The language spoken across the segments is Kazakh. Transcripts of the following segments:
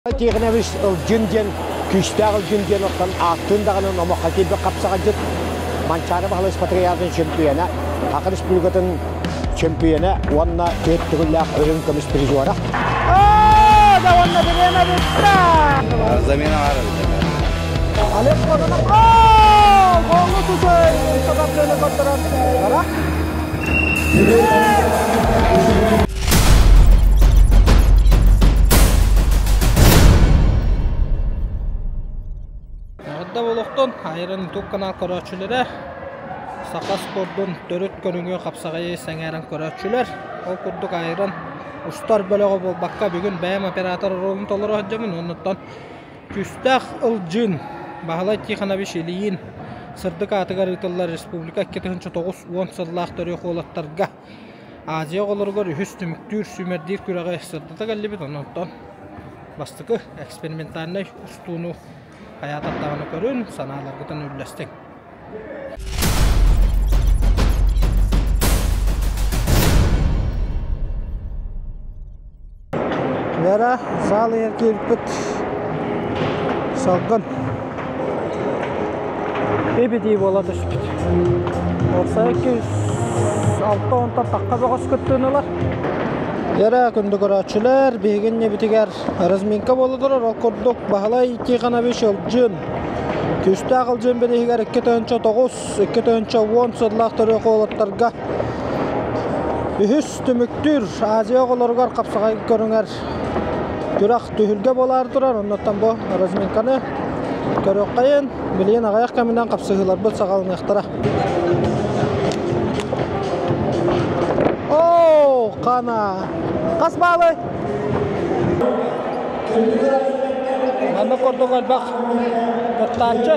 Тегенебіз жүнден, күштағы жүнден оқтан ақтын дағының омы хакебі қапсаға жүр. Манчары бағылыс патриятын чемпионы, ақын республикатын чемпионы, онына төт түгілләқ өрін көміс призуара. Да онына біреме бітті! Замена var. Алек қорына, қолы тұсай, сабаптыны көттірін. Қара? Adda boluqton ayran YouTube kanal көрәтчүләре Сақа спорттун төрөт көрүнгө капсагай саңаран көрәтчүләр. Ол курдук айран устар бөлөгө болбакка бүгүн бәм оператор ролун толору хаҗамын. Оннан күстәх ылжын Бахалай Тиханович Ильин сырдык атыгар ытыллар республика 2009-10 сыллах төрө холаттарга Азия голоргор үһүс түмүктүр сүмердир күрәгә сырдыта галлыбыт. Оннан бастыкы экспериментальный устуну hayat attağını görün, sanalargıdan üllestik. Vera, sağlı erkek bit. Salgın. Ebedi boladı şu bit. Olsa 206-10'da takka bağız küttüğünüler. Yara күнді көрәтшілер, бейгенне бітігер разминка болыдыр, ол көрдік бағалай Тиханович ылжын. Күсті ағылжын бәдегер 2-9-2-10 сырлақ түрі қолыттарға. Үхіс түміктір, Азия қолырғар қапсағай көріңер. Түрақ түхілге болар тұрар, оннаттан бұл разминканы көрік қайын, білейін ағаяқ кәмінен қапсығылар бұл сағалын яқтыра. Қана қас балы Маңды көрдің әлбақ Күттанчы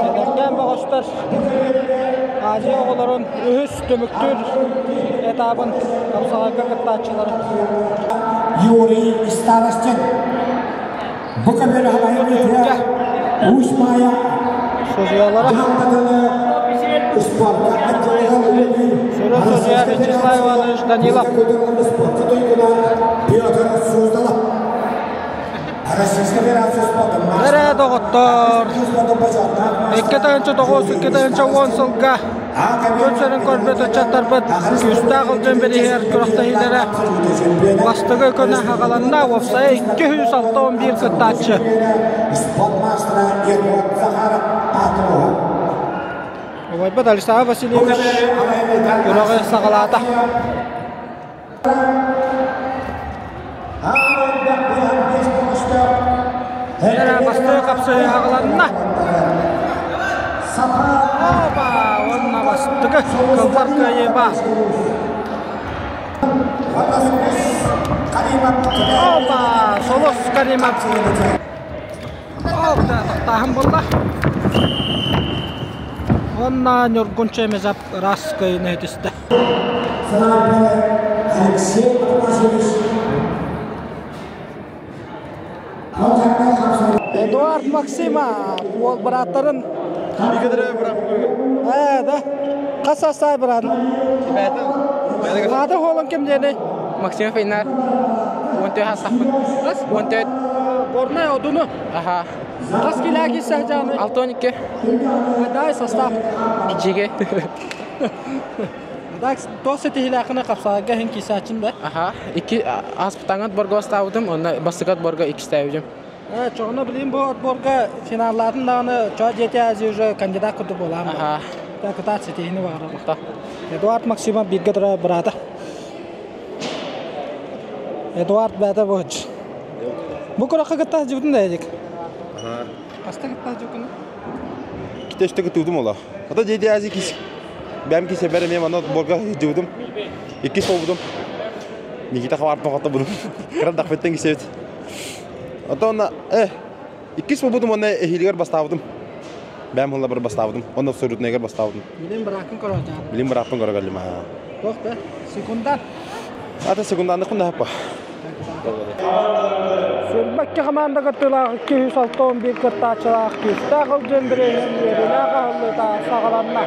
Әдерген бағыстар Азия оғыларын үхіс түміктір этабын қапсағайға күттанчылары Юрий Старостин Бұқамер Хабайын Ушмая Sözüyorlara Sürü sözüyor Vячеслав Иванович Данилов Nereye doğuttur 2-9-2-10 sılga Gülçerin körbeti çatarbıt Üstü ağılcın biri her kürahtahilere Bastığı köne haqalanına Ofsaya 206-11 kıttaçı Вайбат Александр Васильевич Юрагай Сагалата Нера басты капсы ағыланына Опа, онна бастығы Кылбарка еба Опа, солос Каримат Опа, тақтағым болда Онна нёргунче мезап раскай нетисте. Эдуард Максима, ол браттарын. Бигедре брат. Да. Касасай брат. Ады холын ким дени? Максим Фейнар. Онте хасахмын. Раз? Онте. Горная одуну. Аха. Кас килаги сахжаны. 6-12. Дай состав. Ичиге. Так, тосы тихилакына капсага хин кисачин да. Аха. 2 аспытаңат борго ставдым, онда басыгат борго 2 ставдым. Чоғына білейін бұл отборға финаллатын дағыны чоға жеті әзі уже кандидат күрді болам. Аха. Катат сетейіні бағыра бұқта. Эдуард Максима бірге тұра бірады. Эдуард бәді бұғыч. Бұл күраққа күтті жүгдің да едік? Аста күтті жүгдің? Китешті күтудым ола. Ата жеті әзі кес. Бәм кесе бәрі мен ана борға жүгдім. 2 сол бұдым. Никита қабарып мақатта бұдым. Қыран дақпеттен кесе өт. Ата онна, 2 сол бұдым, онна эхилігер бастауыдым. Бәм ғылла бір бастауыдым. Онна сөрітінегер бастауыдым. Білім бірақын көрағын. Білім бірақпын көрағалым. Жоқ бә, секундан. Ата секундандық бұнда хаппа. Sürmek komanda katılaq 261 kıtaçılaq küstağıl cöndüreyim yerine ağırlı da sağlanma.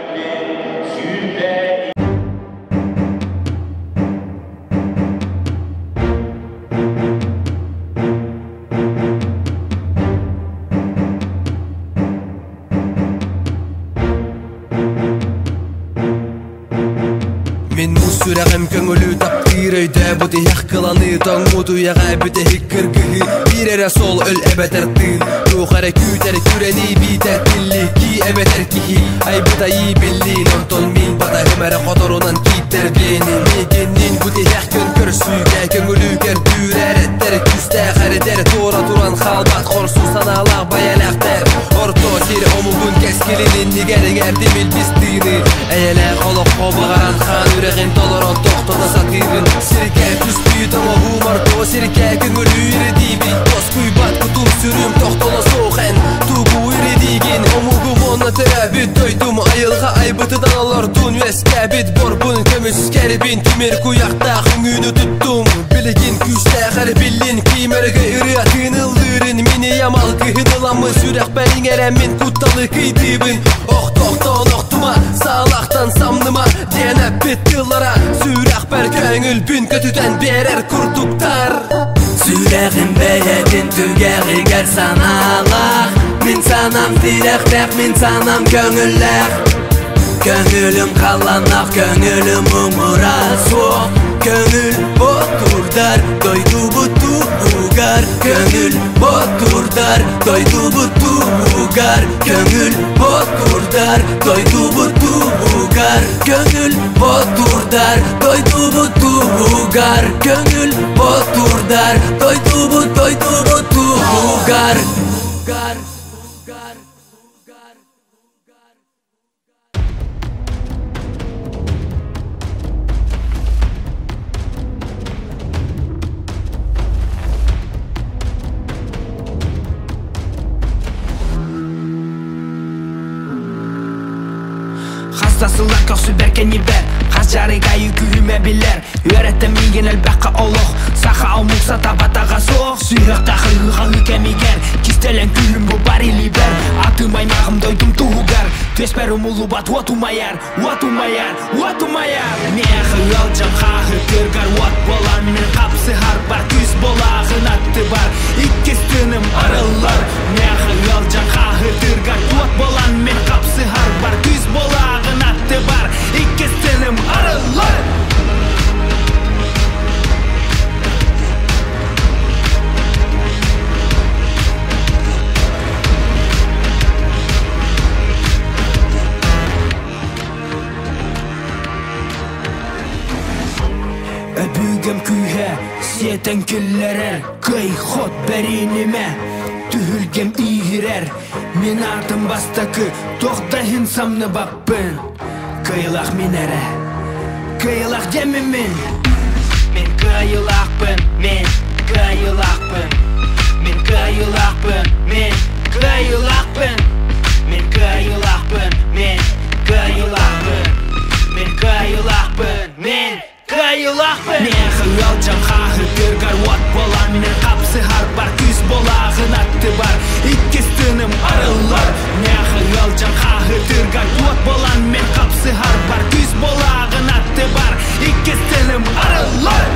Min mussyragem köngölü taptiiröitä Buti jahkalani tong mutu ja gäbyte hikkirkihi Biirere sol öl ebetertin Ruuhare kyyter kyreni biiter tilli Ki ebeterkihi Ai buta i billiin on ton min Bata hemere kotorunan kiitter pieni Miikinnin buti jahkön körsyykä Köngölü kertyyre eretter Kystää häriter tuora turan halbat Korsu sanalaq bayalähter Orto sir omugun keskilinin Niger dimil pistiini Eyeler oloq obagaran Khan üregin toloron tohtada satirin Sirke tüspüy tomo humor to Sirke köngölü iridibi Toskuy bat kutum sürüm tohtolo soğen Tugu iridigin omugum onna terabit Doydum ayılga aybıtıdan olordun Veskabit borbun kömüs kerbin Timir kuyakta hüngünü tuttum Biligin küçte garbillin Kimerge iri atınıldırın Mini yamal kıhıdılamı Sürek belin eremin kuttalı kıydibin Oh tohton ohtuma Sağlaktan samnıma Denep bittilara Sürek bel köngül bün kötüden berer kurduktar Süreğin beyedin tügeri ger sanalaq Min sanam direktek min sanam köngüller Köngülüm kallanaq köngülüm umura soğuk Köngül oturdar doydu butu ugar Köngül oturdar doydu butu ugar Köngül oturdar doydu butu ugar Köngül oturdar doydu butu ugar Köngül oturdar doydu butu ugar Hastasılar köksü berken yiber Hasjarıga yükühüme biler Öğrettem ilgin elbaqqa oluq Saqa omuksa tabataga soğuk Suyrakta hırgıga hükemiger Kistelen küllüm bu bari liber Atımay mağım doydum tuğugar Tesperum ulubat watumayar Watumayar Meğı yalcan xahı kırgar Wat bolan men kapsı harbar Küs bolağın attı bar İkkistünüm arılar Meğı yalcan xahı kırgar Wat bolan men kapsı harbar Küs bolağın attı bar İkkistünüm arılar Öpügem kühe, siyeten küllerer Kıy hot berinime Tühülgem ihirer Min ardın bastakı Tohta hinsamны bakpın Kıyılak minere Kıyılak demimin Min kıyılakpın Min kıyılakpın Min kıyılakpın Min kıyılakpın Min kıyılakpın Min kıyılakpın Min kıyılakpın Min Kayılakpın Meğı yalcan xahı kırgar Wat bolan men kapsı harbar Küs bolağın attı bar İkkistünüm arılar Meğı yalcan xahı kırgar Wat bolan men kapsı harbar Küs bolağın attı bar İkkistünüm arılar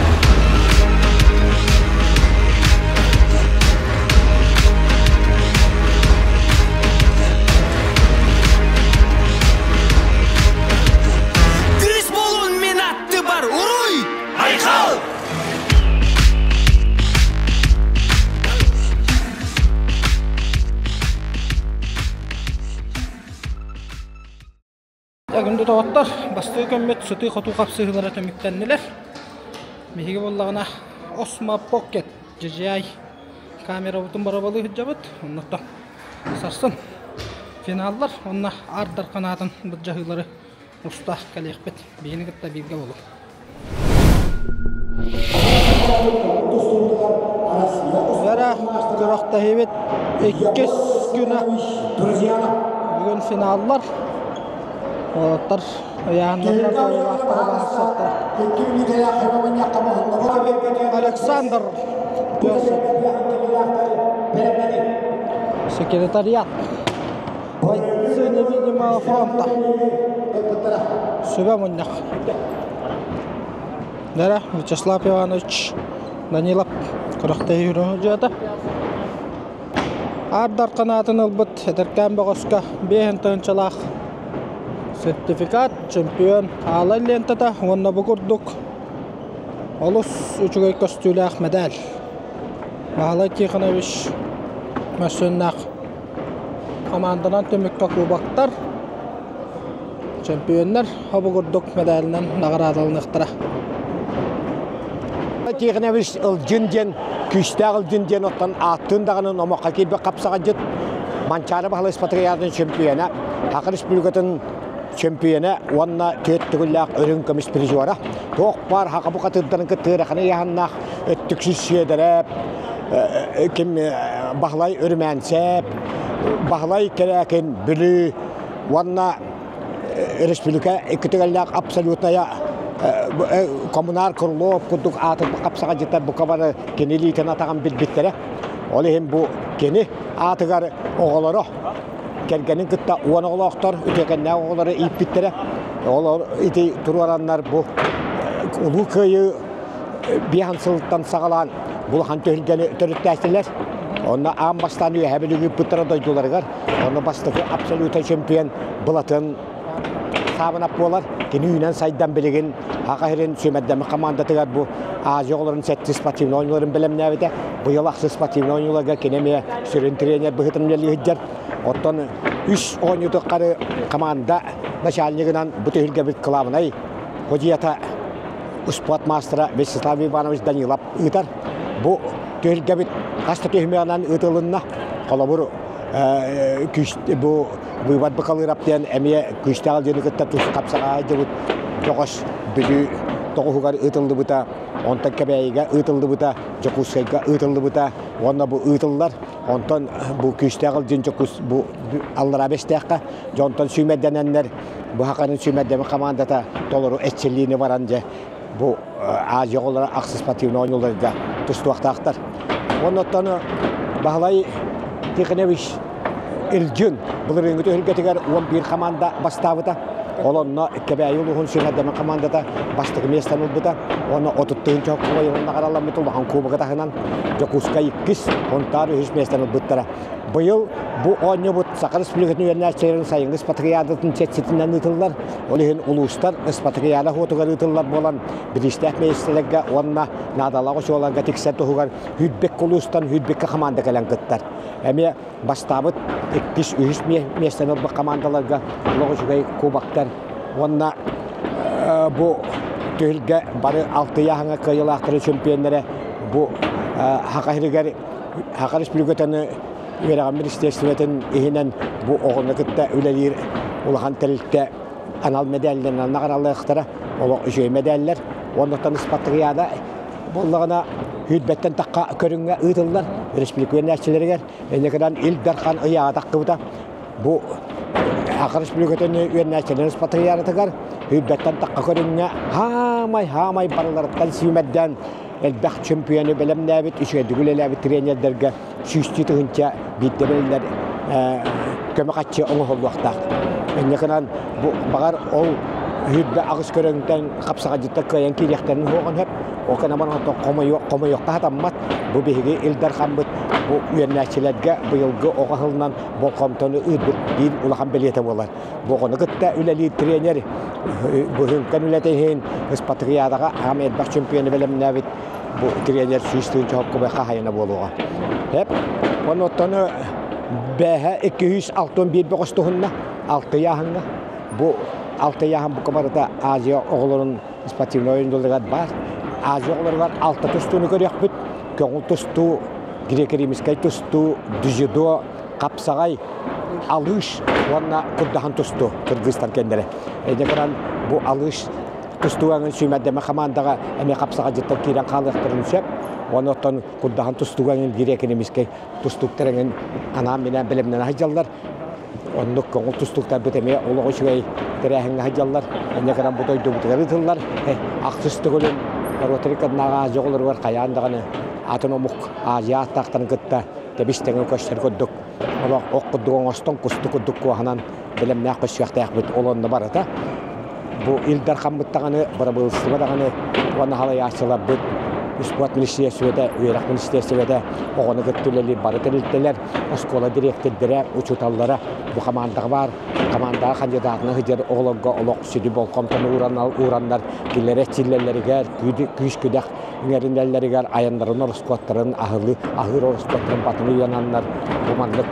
Yakında tavattар, bastığı kömmet sütü xotu kapsıhılara tömüktenniler. Mehigi bollağına Osmo Pocket DJI kamera butun barabalı hıcabıt. Ondan sarsın. Finallar, onna ardar kanatın bıcahıları usta kalekbet. Beyni gıtta bilge olur. Zara kırakta hevet 2 güne bugün finallar. Otar ayağınlarına koyuyorlar bahsette. Alexander Sekretariat Бойцы невидимого фронта Sübe munyak Dara Vyacheslav Ivанович Danilov Kırakta yürüyücüydü Ardar kanatın ılbıt Ederken Boğazka Behen tığınçalaq Сертификат чемпион алай лентата онна бугурдук. Олус үчүгөй костюлах медаль. Баалай Тихонович Машиннах команданан төмөккө кубактар. Чемпионнар бугурдук медалынан наградалыныктыра. Тихонович ылжынден күчтәг ылжынден оттан аттындагынын омакка кирбе капсага жыт. Манчары баалай спатриядын чемпионы, Акыр Республикатын чемпионы, онна төттүгүллак өрүн көмүс призера. Тоқ бар хакабука тыддарын кытыраханы яханнах өттүксүз седереп, ким баалай өрмәнсеп, баалай керекен бүлү, онна республика экитегеллак абсолютная коммунар Крылов кудук атып капсага жыта букабары кенелитен атаган билбиттере. Ол эм бу кени атыгар оголоро келгенин кытта уоноголоктор үтекенне оголоро иппиттере. Олар ити туруараннар бу улуу кыйы биянсылыктан сагалан булхан төлгени төрөттәсилер. Онна амбастан үй хәбелүгү путара дойдуларгар. Онна бастыгы абсолютный чемпион булатын сабынап болар. Кенүйнен сайдан билеген Акайрын сөмәддәме командатыгар бу Азияларын сәтсез спортивный ойынларын белемнәбите. Быел аксыз спортивный ойынларга кенеме сүрен тренер быгытын белгеҗәр. Оттан 3 ойынлыктары команда начальнигынан бутылга бит клавнай. Хоҗията спорт мастера Вячеслав Иванович Данилов итар. Бу төлгә бит каста төһмәнән ытылынна. Калабыр күч бу вывод бакалыраптан әмие күчтәл җиргәттә туш капсага җибут. Жогош бүлү тогугар ытылды бута, онтан кебейге ытылды бута, жокускайга ытылды бута. Онна бу ытыллар, онтан бу күчтәгыл жинжокус бу аллара бестәкка, жонтан сүмәдәнәннәр бу хакарын сүмәдәме командата толору эччелине баранҗа. Бу Азиялар аксыз спортивный ойынларга тустуактактар. Оннан Баалай Тихонович Илжин бул реңгә төлгәтегәр 11 команда бастабыта. Олонна кебәйүлүһүн сүмәдәме командата бастыгы местан булды. Оны 30-нчы хоккой йылында каралган бит улган кубогы тагынан Жокускай 2 онтары үз местан булды. Быел бу ойны бут Сакар Республикасының юнәчләрен сайын спатриядатын чәчетеннән итилләр. Олыһын улустар спатрияда хотугар итилләр булган биристәк местәләргә онна надалага шоларга тексәт тугар хүдбек улустан хүдбек команда калан кыттар. Әме бастабыт 2-3 местан бу командаларга логичай кубактар. Онна бу төлгә бары 6 яңа кыйлактыры чемпионнары бу Хакар Республикасының Вераган министрлигинен ихинен бу огонны кытта үлелер улган телтә анал медальләрне нагаралыктыра. Ол өҗөй медальләр. Оннан спатрияда буллагына хүдбәттән такка көрүнгә ытыллар. Республика нәчләргә энекәдән Илдархан ыя таккыта. Бу Хакар Республикасының юнәчләрен спатрияда тагар хүдбәттән такка көрүнгә хамай балалар калсимәдән Elbaq çempiyonu belemne bit işe dügüleler bit trenerlerge şüştü tığınca bittebeller kömekatçı onu hollaqta. Ennekenan bu bagar ol hübbe ağız körüngden kapsaga jitta kayan kiriyaklarını hoğan hep o kana bana koma yok tahatammat bu bihigi Ildarhan bit bu yönetçilerge bu yılgı oğahılından bu komutonu ıdbit değil ulağan beliyete bolar. Bu konu gıtta üleli trener bu hünkan ületeyin ispatriyadaga Elbaq çempiyonu belemne bit bu trener süstüğünce hakkı kahayana boluğa. Hep onu tonu behe 261 boğustuğunna 6 yağınga bu 6 yağın bu kabarda Aziya oğulların sportivni oyuncuları var. Aziya oğulları 6 tustuğunu görüyor bit. Köngül tustu, Grekeriimiskay tustu, Düjido, Kapsagay, alış, ona Kuddahan tustu, Kırgızistan kendine. Edekaran bu alış tustuğanın süymədəmə komandaga əmə Kapsaga cidden kiran kalıqtırınca, ondan Kuddahan tustuğanın Grekeriimiskay tustuqtırının anam binen bilimden hacallar. Onluk köngül tustuqtar bitəməyə oluğu şügey terəhin hacallar. Edekaran bu doydu butlarıdırlar. Aqsıstığılın Rotarikad nağa joğulur var kayandağını Atonomuk Aziya taqtan gıtta tebistengin köşter köddük. Ola oqquduğun oston kustu köddük kuahanan bilimnaq köşyaqtaq bit olonda barata. Bu Ildarhan bıttağını, bıra bılsıba dağını, ona halay açılab bit. спорт министерствода, уйрак министерствода оғаны көттілелі бары тәрілттелер, оскола директордері, учуталлары бұ командаға бар, командаға кандидатына хыдер оғылыға олық сүді бол комтаны ураннар, келері тиллелерігер, күйіс күдәк, үңеріндерлерігер, аяндарын орыскоттарын, ahır орыскоттарын батыны янаннар, бұманлық,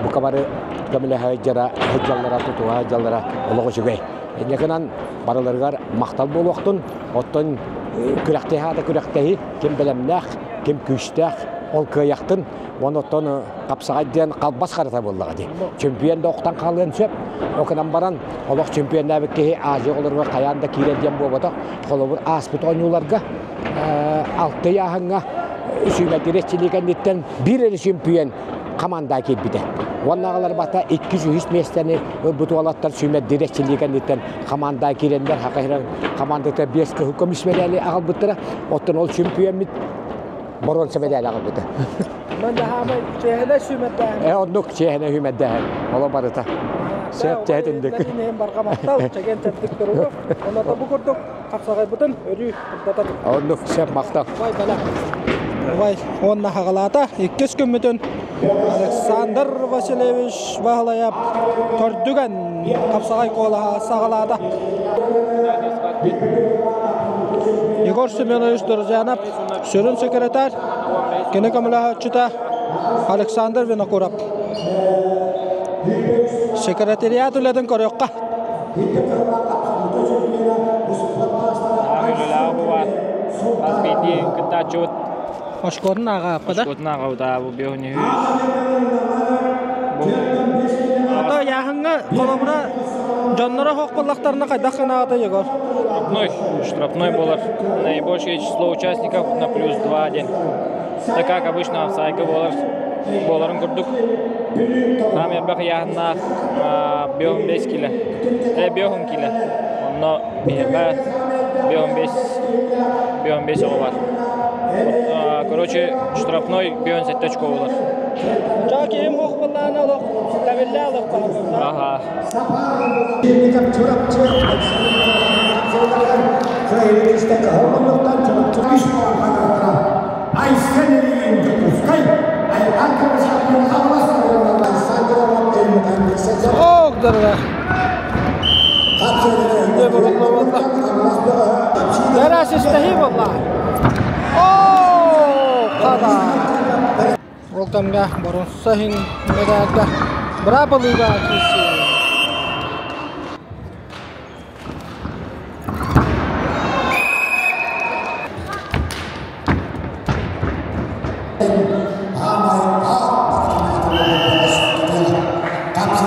бұ кабары көмілі хыджаллара, тұтуға хыджаллара олығы жүгей. Енекінен барыларығар мақтал бол оқтын, оттын күрәқтейі, кем білімнәқ, кем күйістәқ, ол көйяқтын, оны оттын қапсағай дейін қалбас қарата болдыға дей. Чемпионда оқтан қалғын сөп, оқынан баран, олық чемпионда беккеге Азия оларға қаянда кейлерден болбады, қолы бір аспыт ойнуларға, алты яғыңа сүймәдіретчілеген еттен бір әлі чемпион команда келбіді. Оннағалар бата 200 местені өрбіту алаттар сүймет дирекчілеген еттен команда келендер, хақайран командата 5 хүкім ісмелі ағыл бұттыра, оттын ол чемпион мит борон сәмелі ағыл бұты. Мен де хамай чехіне сүймет дәхін. Онық чехіне сүймет дәхін, ола барыта. Сәп тәхетіндік. Мен барға мақтал, чеген тәттік тұруғы, оны да бұл көрдік, қапсағай бұтын, өрі ұлдатады. Онық сәп мақтал. Вай бәлі. Вай, онна хағалата, 2 күн мүтін Александр Васильевич бағылайап төрдіген қапсағай қолаға сағалады. Егор Семенович Дұржанап, сөрін секретар, кені көмілі өтчіта Александр Винокурап. Секретарият үлетін көріққа. Ошкорын аға апқада? Ошкорын аға ұда бұл беуіне үйіз. Ата яғыңа қолымына жонлары хоқпыллақтарына қайдақын ағады, Егор? Штрафной болар. Наибольшее число участников на +2 день. Так как обычно в сайке боларын күрдік. Хамербақ яғына беуін 5 килі. Беуін килі. Онно беуін 5 оғы бар. Короче, штрафной беуін 7 очко болар. Жа кейім хоқпыллағына олық, тәбелі алық бағым. Аха. Оғдырға. Үнде бұрылы болда. Дәрәс істәхи болда. Қада. Олтамға бұрын сахин медалға. Бұра болуға кесі.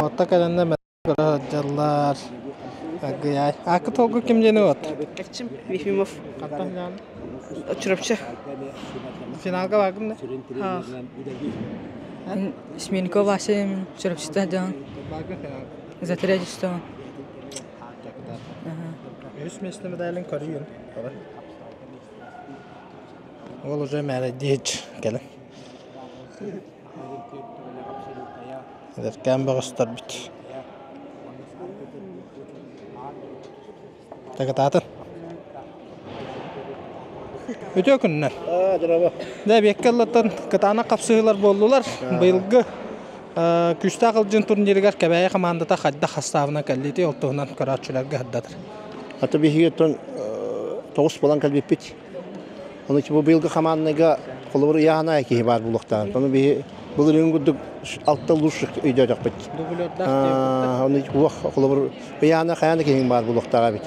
Отта кәденде мәдәл жаллар. Ақы толғы кім жені от? Әкчім Ефимов. Қаттан жаны? Чурапчы. Финалға бағым не? Сменко Вася Чурапчыта жан. Бағым финалға? Затыря жыстауын. Үс месті медалін көрейін. Ол уже мәрі дейч келін. Кәм бағыстар біт. Тәкет атын. Өте күнінен. Дәб еккеллаттан кытана қапсығылар болдылар. Бұйылғы күшті ақылжын турнирігер кәбәйі командата қадда қастауына кәлдейті олтығынан көратшыларға қаддадыр. Аты бейхеге тон 9 болан кәлбеп бет. Оның ki bu бұйылғы командыға қолы бір яғына әкеге бар бұлықтағын. Оны бейхе бұл үріңгүрдік алтта лұшық үйде өтек бет. Оны қолы бір яғына қаяны кейін бар бұлықтаға бет.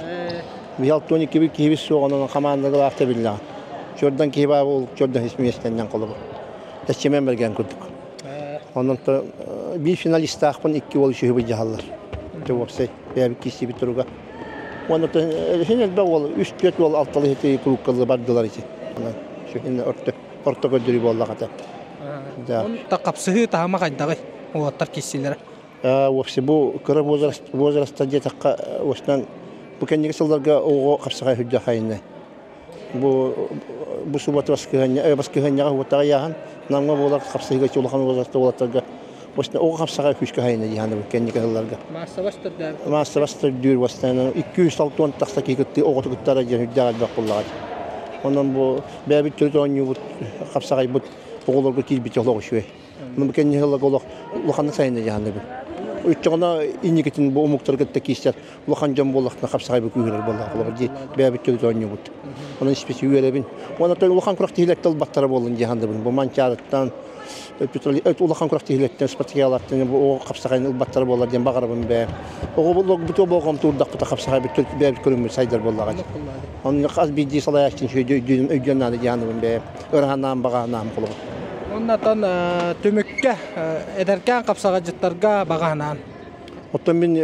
Бейхе 12 бір кейбіз соғын оның командыға лақта білдіған. Жордан кейі бар ол, жордан есместенден қолы бір. Әсчемен берген күрдік. Onun da bir finalist akban 2 ol şu bir jahallar. Tevapsay bir kişi bir turuga. Onun da henüz de ol 3-4 ol altılı heti kurukkalı bardılar için. Şu şimdi orta gödürü bolla kata. Da kapsığı tahama kaydağı o atar kişilere. Vapsi bu kara возрастта diye takka ostan bu kendine sallarga o kapsığı hücca hayne. Bu subat baskıhanya huvata yahan namga bolar kapsığı çolağın возрастта olatarga ostan o kapsığı hücca hayne yani bu kendine sallarga. Masabastır diyor ostan 200 salton taksa ki gitti o kuttara hücca alba kullar. Ondan bu bäbit türlü oynayıp kapsagay bu oğullarga kilbit yolu şuy. Bunu bu kendi hılla golok ulaqanı sayında jahandı bu. Üççağına iniketin bu umuktarga tekişler ulaqan jam bolaqna kapsagay bu kuyular bolaq. Bäbit türlü oynayıp. Onun spesi üyerebin. Ona da ulaqan kuraq tihlettel battara bolun jahandı bu. Bu mançarattan ulaqan kuraq tihlettel spatiyalattan bu kapsagayın battara bolar diyen bağırabın be. O bu boğam turdaq bu kapsagay bäbit körünmür saydar bolaq. Onun az bir diye salayasın şöyle ödünnadı yanım be. Örhandan bağanam qılıb. Ondan tümükkä ederken kapsagajıtlarga bağanan. Otan ben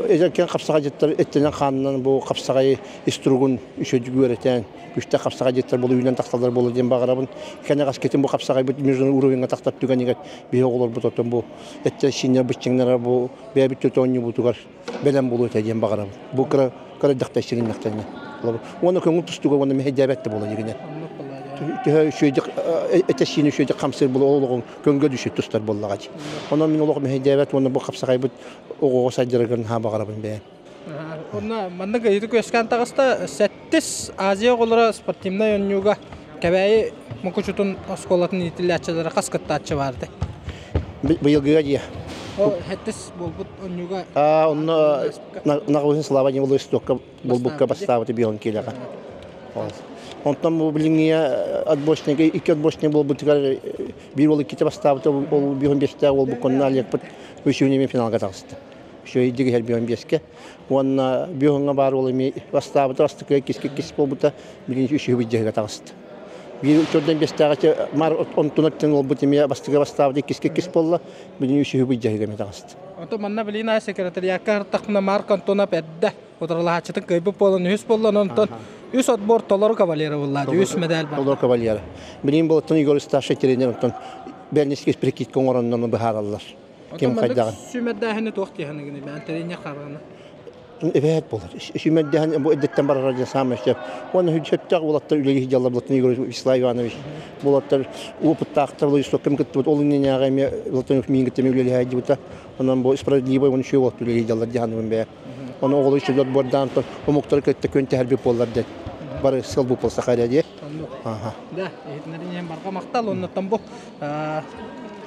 ederken kapsagajıtlar ettenen xanından bu kapsagayı istrugun işöjü göreten güçte kapsagajıtlar bolu yünden taxtalar bolu diyen bağırabın. Kene qasketin bu kapsagay bu mürjün uruvenga taxtat tüganiget bir oğullar bu totan bu ette şinler biçingler bu bäbit tötönü bu tugar belen bolu diyen bağırabın. Bu kara daqtaşırın naqtanya. Onu köngül tustuga onu mehedebetli bola yigine. Şöyle eteşini şöyle kamsır bulu oğluğun köngül düşüp tustar bollağa. Ondan min oğluğun mehedebet onu bu kapsagay bu oğuğa saydırırgın ha bağırabın be. Ona manda gaydı köskan tağısta 7 Aziya qolara sportimna yönüga kəbəyi mukuçutun oskolatın itilləçələri qaskıttatçı vardı. Bu yıl gıya. O 7 bolbut yönüga. Onu nağıvın Slovenya bolu istokka bolbukka bastavıtı bir on kilaga. Ondan bu bilingiye atboşnega iki atboşne bolbutkar bir ol iki bastavıtı ol bir 15'te ol bu konuda yakpıt üçüncü finalga tağıstı. Şöyle dige her bir 15'ke. Ona bir onga bar olimi bastavıtı astıkı kis bolbuta birinci üçü bir tağıstı. Bir törden bestağaçı mar ontunaktan ol bu temiye bastıkı bastavıtı kis bolla birinci üçü bir cehge tağıstı. Ondan manna bilina sekreteriyakka hartaqna mark Antona pedde. Oturla haçıtın kayıp bolun 100 bollan ondan 100 atbor tolları kavalera bolladı 100 medal var. Tolları kavalera. Benim boltun Igor Staşa terenen ondan Berniskes prekit kongorandan baharallar. Kim kaydagan? Sümedahını toxtiyana gini ben terenya qarana. Evet bolar. Sümeddahan bu eddetten bararaja sameşep. Onu hüccettak bolatlar üleyi jallar bolatın Igor Islayvanoviç. Bolatlar o puttaqtar boyu sokum gitdi olun neyagami bolatın min gitdi üleyi haydi buta. Ondan bu spravdlivoy onu şu bolat üleyi jallar jahanım be. Onu oğlu işler buradan o muhtar kötü könte her bir bollar de. Bar sıl bu polsa qayda. Aha. Da, etnerin hem barqa maqtal ondan bu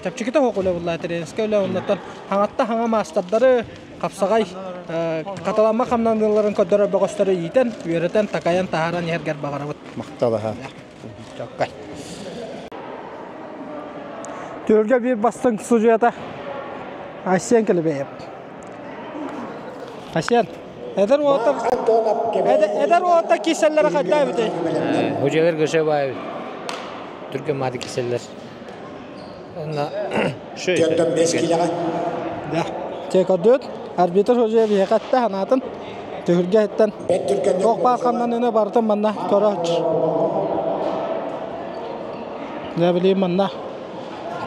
Çapçıkta hoqula vallahi trensköylə ondan hanatta hana mastardары kapsagay katalanma qamnanların kodları bəqəstəri yiten üyərətən takayan taharan yerger bağırabıt. Maqtala ha. Çaqqay. Tölge bir bastın sujata. Asyan kelebeyip. Asyan. Eder o kisellere qayda bite. Hocalar göşe bay. Türkiye madi kiseller. Onda şöyle. Gördüm 5 kiloga. Da. Çekadıt. Arbitr hocaya bir hakatta hanatın. Tölge etten. Çok barqamdan öne bardım bana koraç. Ne bileyim bana.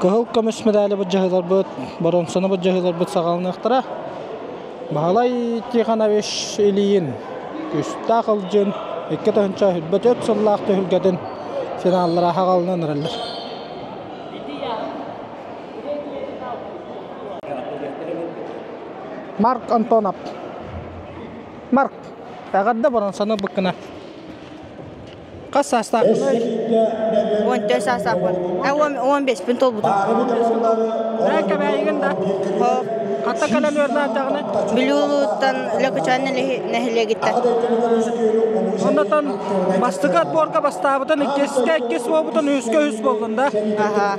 Kahıl kamış medali bu cahılar bu baronsana bu cahılar bu sağalnıqtıra. Bağlay tiqana 5 eliyin. Güsta qılcın. 2 tönçə hübbət öt sallaq tölgədin finallara haqallanırlar. Mark Antonov. Mark. Taqadda baronsana bıkkına. Kaç sasta? 14 sasta. 15 bin tol buldum. Ne kabayın da? Hatta kalan örneğin tağını? Bilulutan lakıçanı nehliye gitti. Ondan bastıkat borga bastavıdan ikes bobudan hüs bolunda. Aha.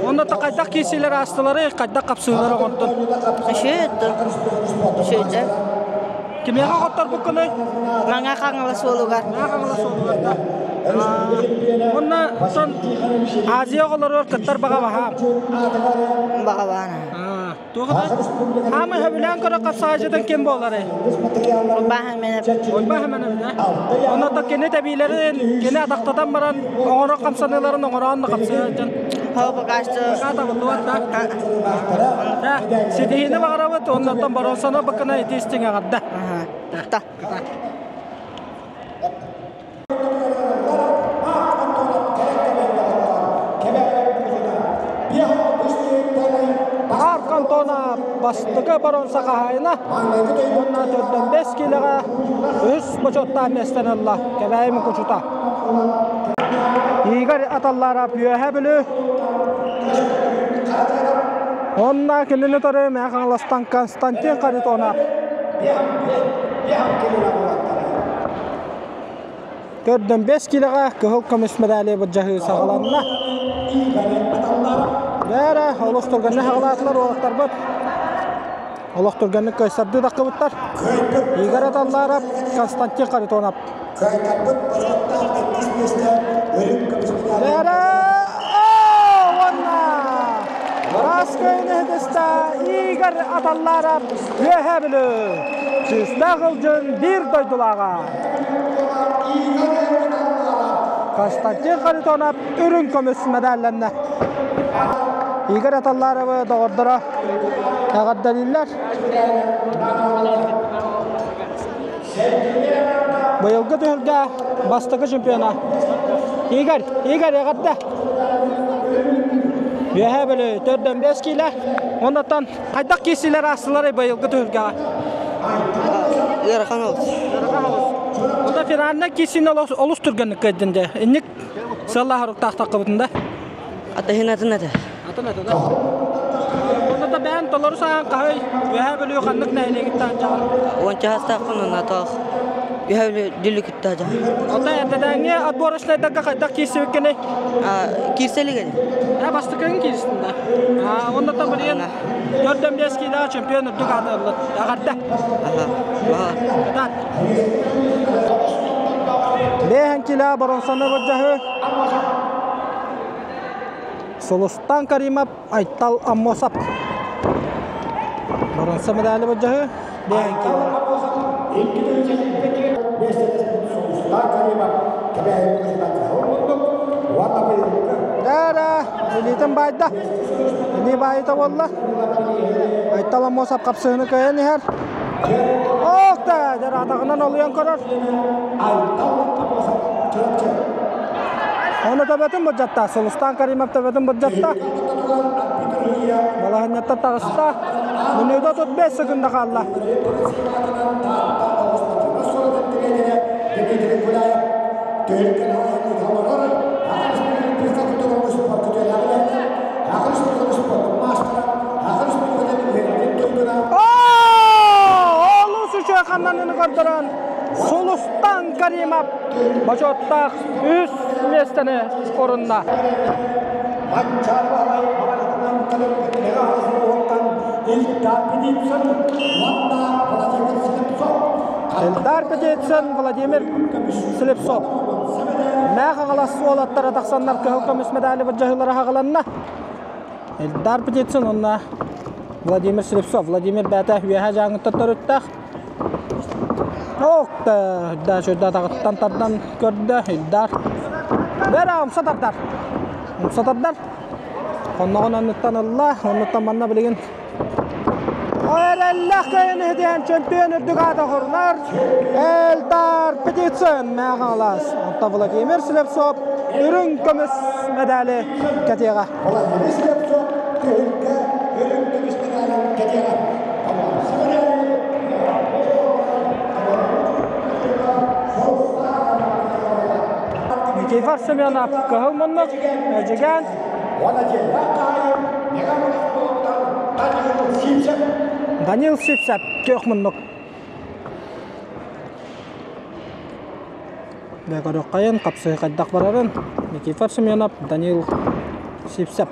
Ondan da qaydak kesiler astıları, qaydak kapsıları ondan. Şöyle. Kimya qottar bu kını? Manga qangalı solugar. Da. Ondan son Aziya qoları qattar bağa baha. Bağa bana. Toğda. Hamı bilen qara qapsajadan kim bolar? Olba hemen. Ondan da kene tabilerin, kene adaqtadan baran oğra qamsanıların oğranı qapsajadan. Ha bagajda. Qata bulduqda. Da. Sidihine bağıravat ondan baronsana bakana etestin qadda. Aha. Da. Kantona bastığı baronsa kahayına ondan 4-5 kiloga 3 boçotta mesten Allah kebayim kuçuta Игорь Аталларап үйәһә білі. Онна келіні тұры мәғанластан Константин Қаритонап. 4-5 килоға күхіл көміс медалі бұл жағы сағаланына. Бәрі олық тұрғанны ғалатылар олықтар бұд. Олық тұрғанны көйсарды дақы бұдтар. Игорь Аталларап, Константин Қаритонап. Бәрі онна! Раскөйіні хедісті Игорь Аталларап үйәһә білі. Жүздағыл жүн бір дойдылаға. Константин Қаритонап үрін көміс медалләнне. Игорь Аталларовы доғырдыра тағад дәлелләр. Бұйылғы түхілге бастығы чемпиона. Игорь еғадда. Үйәһә білі 4-5 келі. Ондаттан қайдақ кесілер асылары бұйылғы түхілге. Ярахан олыс. Онда финалына кесін олыс түргенік көйдінде. Иннік сылла ғырық тақтақы бұтында. Атахин атын аты. Атын аты да. Онда да бән толыры саған қағай үйәһә білі қандық нәйлегіттен жағын. Онча хастақын оны атақ. Үйәһә білі дүлі күтті ажа. Онда әдәдәңе отборышнайдаққа қайдақ кесі өккені? Кирсели гәді. Бастықын кесісінде. Онда да білген 4-5 келі чемпион үрдік адылы. Ағарда. Бейхен келі бұрынсаны бұджағы. Солустан Каримов Айтал Аммосап. Бұрынсы медалі бұджағы. Бейхен келі. Дәрі, елейтін байда. Не байда болла. Айтал Аммосап қапсығыны көйен ехер. Оқта, дәрі атағынан олуян көрір. Оны төбетін бұджатта, Солустан Каримов төбетін бұджатта. Балағынетті тағыста. Мүнеуді 35 секунда қалла. Олыс үші қанданын көрдірін. Солустан Каримов бачоттақ үз местені орынна. Эльдар Петицын, Владимир Слепцов. Мәға қаласы олаттары тақсанлар көңіл көміс медалі бір жағылары ғаланына. Эльдар Петицын, онына Владимир Слепцов. Владимир бәті үйәхә жаңыттар өттіқ. Оқты, жөйді тағыттан тардан көрді, Эльдар. Бәрі ұмсатардар. Қоннағын онныттан ұлла, онныттан манна білеген. Ойраллах көйін еден чемпион үрдік ады ғырлар. Эльдар Петицын мәғалас. Онта Владимир Слепцов үрін көміс медалі кәтеға. Владимир Слепцов үрін көміс медалі кәтеға. Никифор Семенов көғыл мұнық өжіген. Данил Сипсап көк мұнық. Бәгір өққайын қапсығы қайдақ барарын. Никифор Семенов, Данил Сипсап.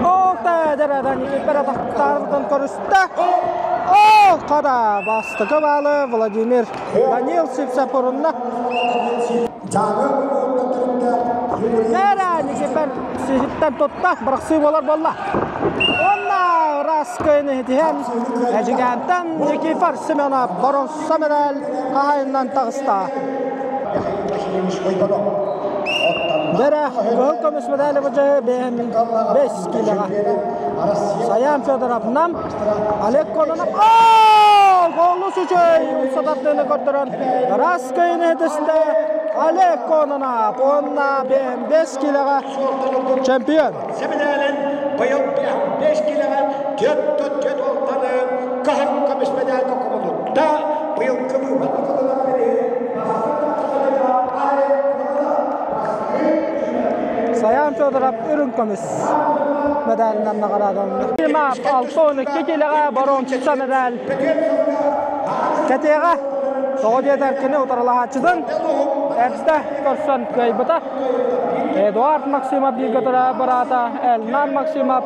Оқта дәрәді Никифор атақтардан көрісті. Қада бастығы балы Владимир Данил Сипсап ұрынна. Бәрі Никифор сүйіттен тұтта, бірақ сүй болар болла. Онна рас көйіні етіген әжігентен Никифор Семенов бұрынсы медаль қағайыннан тағыста. Бәрі көңіл көміс медалі бұжы 5 килоға. Саян Федоровнан Олег Кононов. Голы сүчей ұсадардыны көрдірін. Рас көйіні етісінде Олег Кононов. Онна 5 килоға чемпион. Семедалін бұйыл 5 килоға 4 олтаны көңіл көміс медалі көкімі. Бұйыл taraf ürün kömüs medalinden nagaradan. Map 6-12 kiloga bronza medal. Ketega Toğut ederkini utaralahaçıdan Erste korsan kaybıta Eduard Maksimov bilgötara barata Elnan Maksimov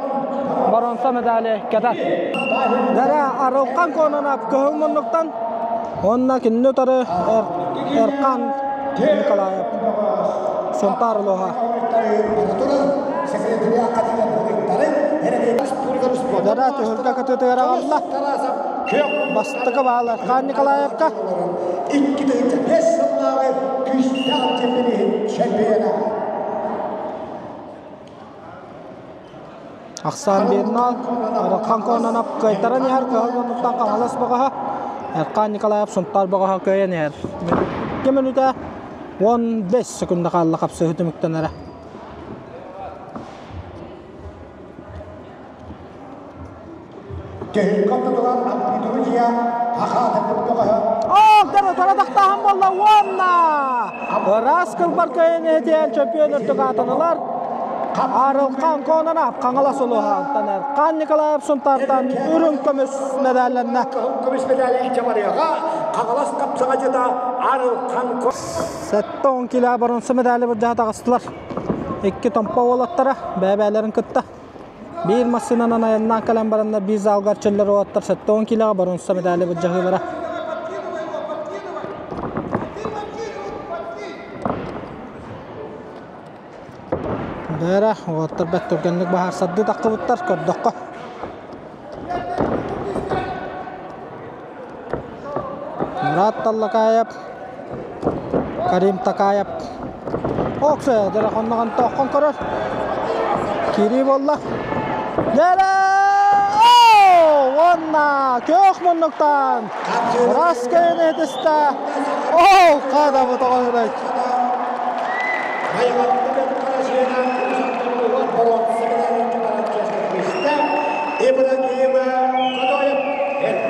bronza medali ketar. Dere arılkan konuna kıhılmınlıktan onna kinni utarı Erkan Nikolayev Sontarloha. Dere tühülge kötütügere Allah bastıkı bağlı Erkan Nikolayev'ka 2005 yılları Küçükdağ Cember'in şempiyonu. Aksan Birnal Erkan konuna kaytaran yer kıhılmınlıktan kağalas bağıha Erkan Nikolayev Sontar bağıha köyen yer 2 minuta 15 sekunda kaldı kapsı hütümükten ere. Dara taradaktahan bolla wonna. Raskıl barkayını hediyen çempiyonlar tıkatanılar. Arılkan konuna kangalas oluha. Erkan Nikolayev Sontar'dan ürün kömüs medallerine. Kömüs medali ihtimarıyaga kangalas kapsağacı da Arılkan 7-10 kilo bronza medali bir jahata kastılar. 2 tompa olatlara bebelerin kıtta. Bir masinanın ayından kalan baranda biz algarçıları olatlar 7-10 kilo bronza medali bir jahılara. Dere olatlar betturgenlik bahar saddı takıbıtlar kördokka. Murat Tallakayev Karim Takayev Oksa dere konnagan toqqan korar Kiri bolla Dere Onna kök munnuktan Raskayın ediste Kada bu toqan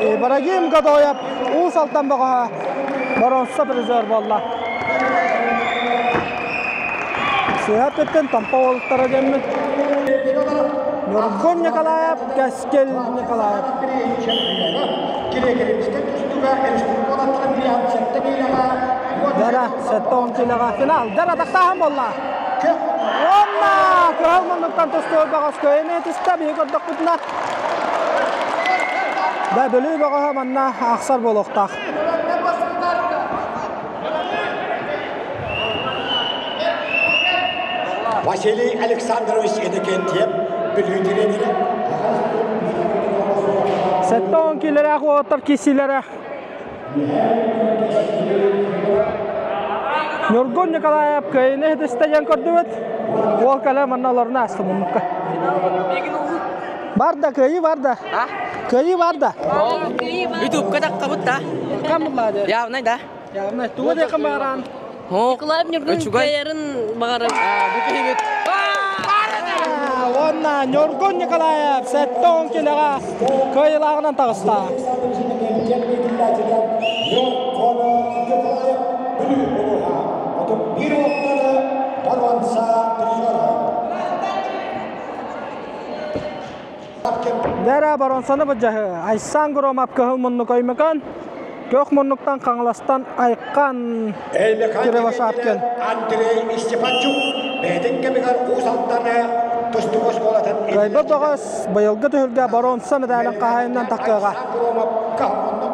İbrahim Gadoyev Usaltan bağa bronza prizör bolla. Seyahat ettin tampa oltara gemmi. Yorgun Nikolayev, Keskel Nikolayev. Dara 7-10 kiloga final. Dara taktahan bolla. Onna kıhılmınlıktan tustuğu bağız köyüne yetişte bir gördük bütüne. Da bölü bağa manna aksar boluqtaq. Vasily Alexandrovich Edekentiev bölü treneri. 7-10 kiloga otar kisilere. Yorgun Nikolayev köyüne yetişte yan kördübet. Ol kala mannalarına astımınlıkka. Barda köyü barda. Köyü barda. YouTube kadak kabut da. Kamutla de. Ya nay da. Ya nay tuwa de kamaran. Nikolayev Yorgun köylerin bagaran. Bu kehibet. Onna Yorgun Nikolayev 7-10 kiloga köylağından tağısta. Dere baronsаны bıcahı Aysan Gromap kıhılmınlı koymakan Kök munnuktan kanlastan ayıkkan kire başapken Andrei Stepanchuk Bedin kemigar usaltana Tustugos kolatan Gayba doğuz bayılgı tühülge baronsa medalin kahayından takıga Gromap kahmınlık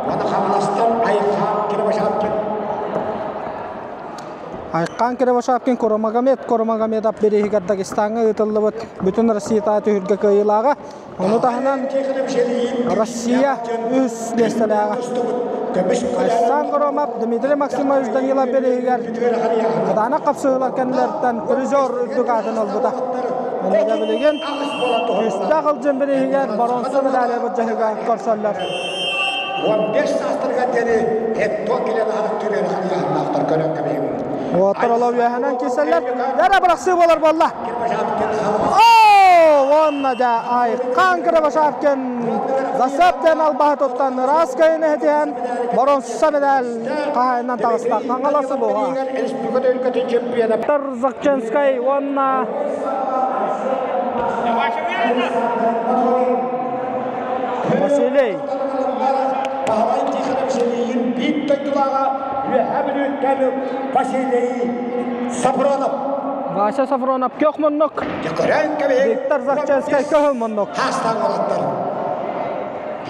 Vana kanlastan ayıkkan kire başapken Ayıkkan kire başapken Koromagamet ap beri Dagestan'a ıtıllı bütün Rusya tühülge kıyılağa Onu tahınan Rusya üst destelağa Aysan Gromap Dmitri Maksimovic'den yıla berihiger Kadana kapsığılar kendilerden prizör üddük adın oldu da Onu da bilegen Üstağıl cemberihiger baronsa medali bıcahıga korsallar 15 sastırgan teri etto kilen harak türeri hariya naftar körön kemeyim Otur olav yahanan keseller Dere bıraksı bolar bolla онна да айқан кірі башапкен засаптен албағыт оттан рас кайын әден боронса бедәл қайынан тағыстақ қаңғаласы бұға. Закченскай онна Василий Вася Сафронов кök мұннық. Виктор Закченскай көхі мұннық.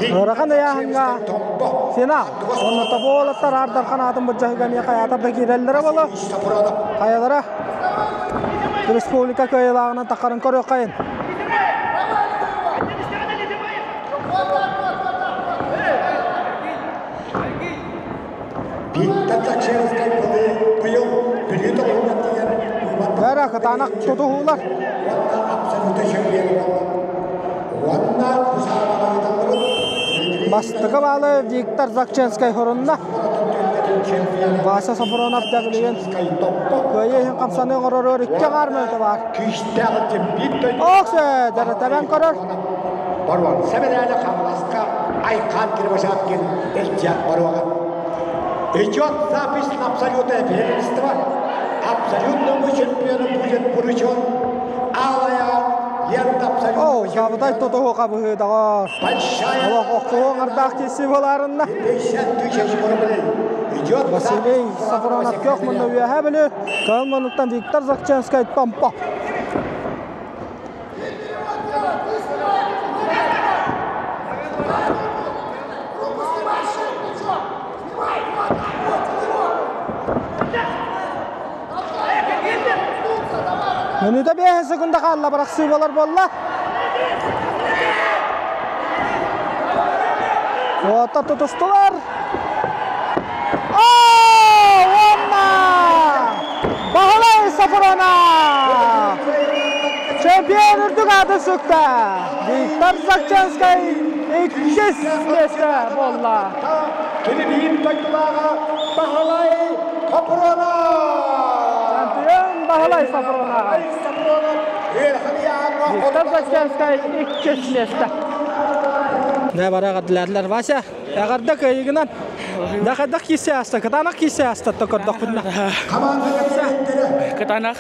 Ұраған аяғынға финал. Оны табы олаттар ардар қанатын бұл жағыған еқаятарда керелдері болы. Қаялары республика көйелағынан тақарын көрі қайын. Бәрі қытанақ тұты ғулар. Бастығы балы Виктор Закченскай хорунна. Вася Сафронов дәбілеген. Көйең қамсаны ғырыр үкке қармөті бар. Оқсы, дәрі тәбән қырыр. Баруан, сәбәдәлі қамласқа айқан кірбашаткен әлтияқ баруаған. Идет запись на абсолютное первенство. Абсолютному чемпиону будет поручен алая лента абсолютного чемпиона. Жабыдай тұтығы қабығыдағы. Олақ оқуын ардақ кесі боларында. Василий Сафронов кök мұнды үйәхә білі. Көл мұнықтан Виктор Закченскай пампа. Минута 5 секунда қалла бірақ сүйбалар болла. Ота тұтыстылар. Онна! Бағалай Сафрона! Чемпион үрдік ады сүкті. Виктор Закченскай 200 месті болла. Келебейін тойтылаға Бағалай Сафрона! Бағалай Сафронаға. Виктор Закченскай 200 месті. Nə barağa dilərlər Vася? Əğərdə qıyığынан daqadaq kisi asta, qıtanaq kisi asta toqordaq bunlar. Qıtanaq.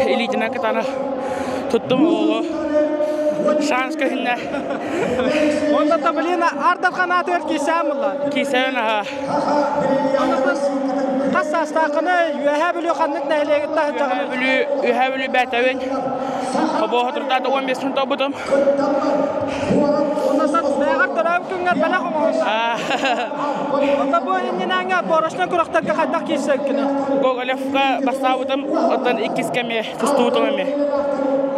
Elitinə qıtanaq. Tuttum oğlu. Şans kıyınla. Onda da biliyina ardar qanatı ör kisəmullar. Kisəmə ha. Qas astaqını ühə biliyor qanlıq nəhliyə gitti həcağını. Ühə biliyor bətəvin. Bu hatırda da 15 gün tabudum. Ondan bəğər dörəv günlər belə qoğuğuz. Onda bu indinəngə boruşdan quraqlarga qaydaq kessək günü. Qoğalevqa basavudum, ondan 2 skəmə tustuğudum əmə.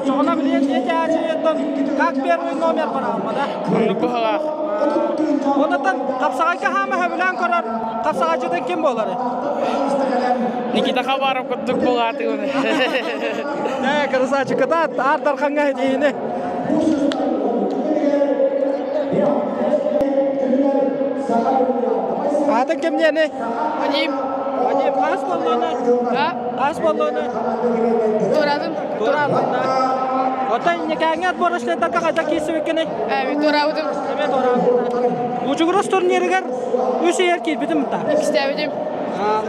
Çoğuna biliyən necəci etdin, qaq berməy nomer var almada. Onu qoğaq. Ondan qapsağayka hamı həbilən qorar, qapsağaycadan kim bolar? Nikita xabarım qıddık boğatı onu. Qırısaçı qıdat, ardarqanğa hediyini. Adın kim diyeni? Vadim. Vadim, qas bolluğunu? Qas bolluğunu? Turadım. Turadım da. Ota nekəңət boruşlardan qaydaq kesib ekəni? Evet, turadım. Evet, turadım. Uçuquruz turnirigar 3 yer kelbidim ta. İstəvidim.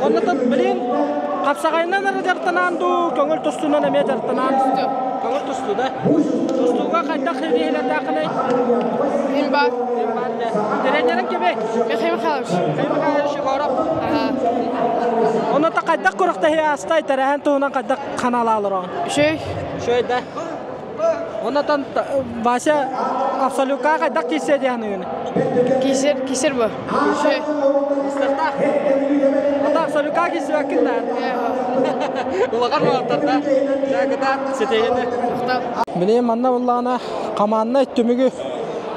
Ondan bilin, qapsağayından jartanandu, көңіл тұстынан әме жарtanandu. Көңіл тұсты да. Тұстуға qaydaq hediyələr daxilay. Мен бар. Тренерің кеме? Мехаил Михайлович. Михаил Михайлович Горов. Ondan da qaydaq quraqda heyastay tərəhän tuğunan qaydaq kanala alır onu. Şöy da. Ondan Vася Absolutqa qaydaq kessə deyəni yönü. Kesir bu. Şöy. İstəstaq. Ondan Absolutqa kessə vəkindən. Ulaqar mı atarda? Şəqədə seteyini. Bileyim anna Allah'ına qamanına etdümügü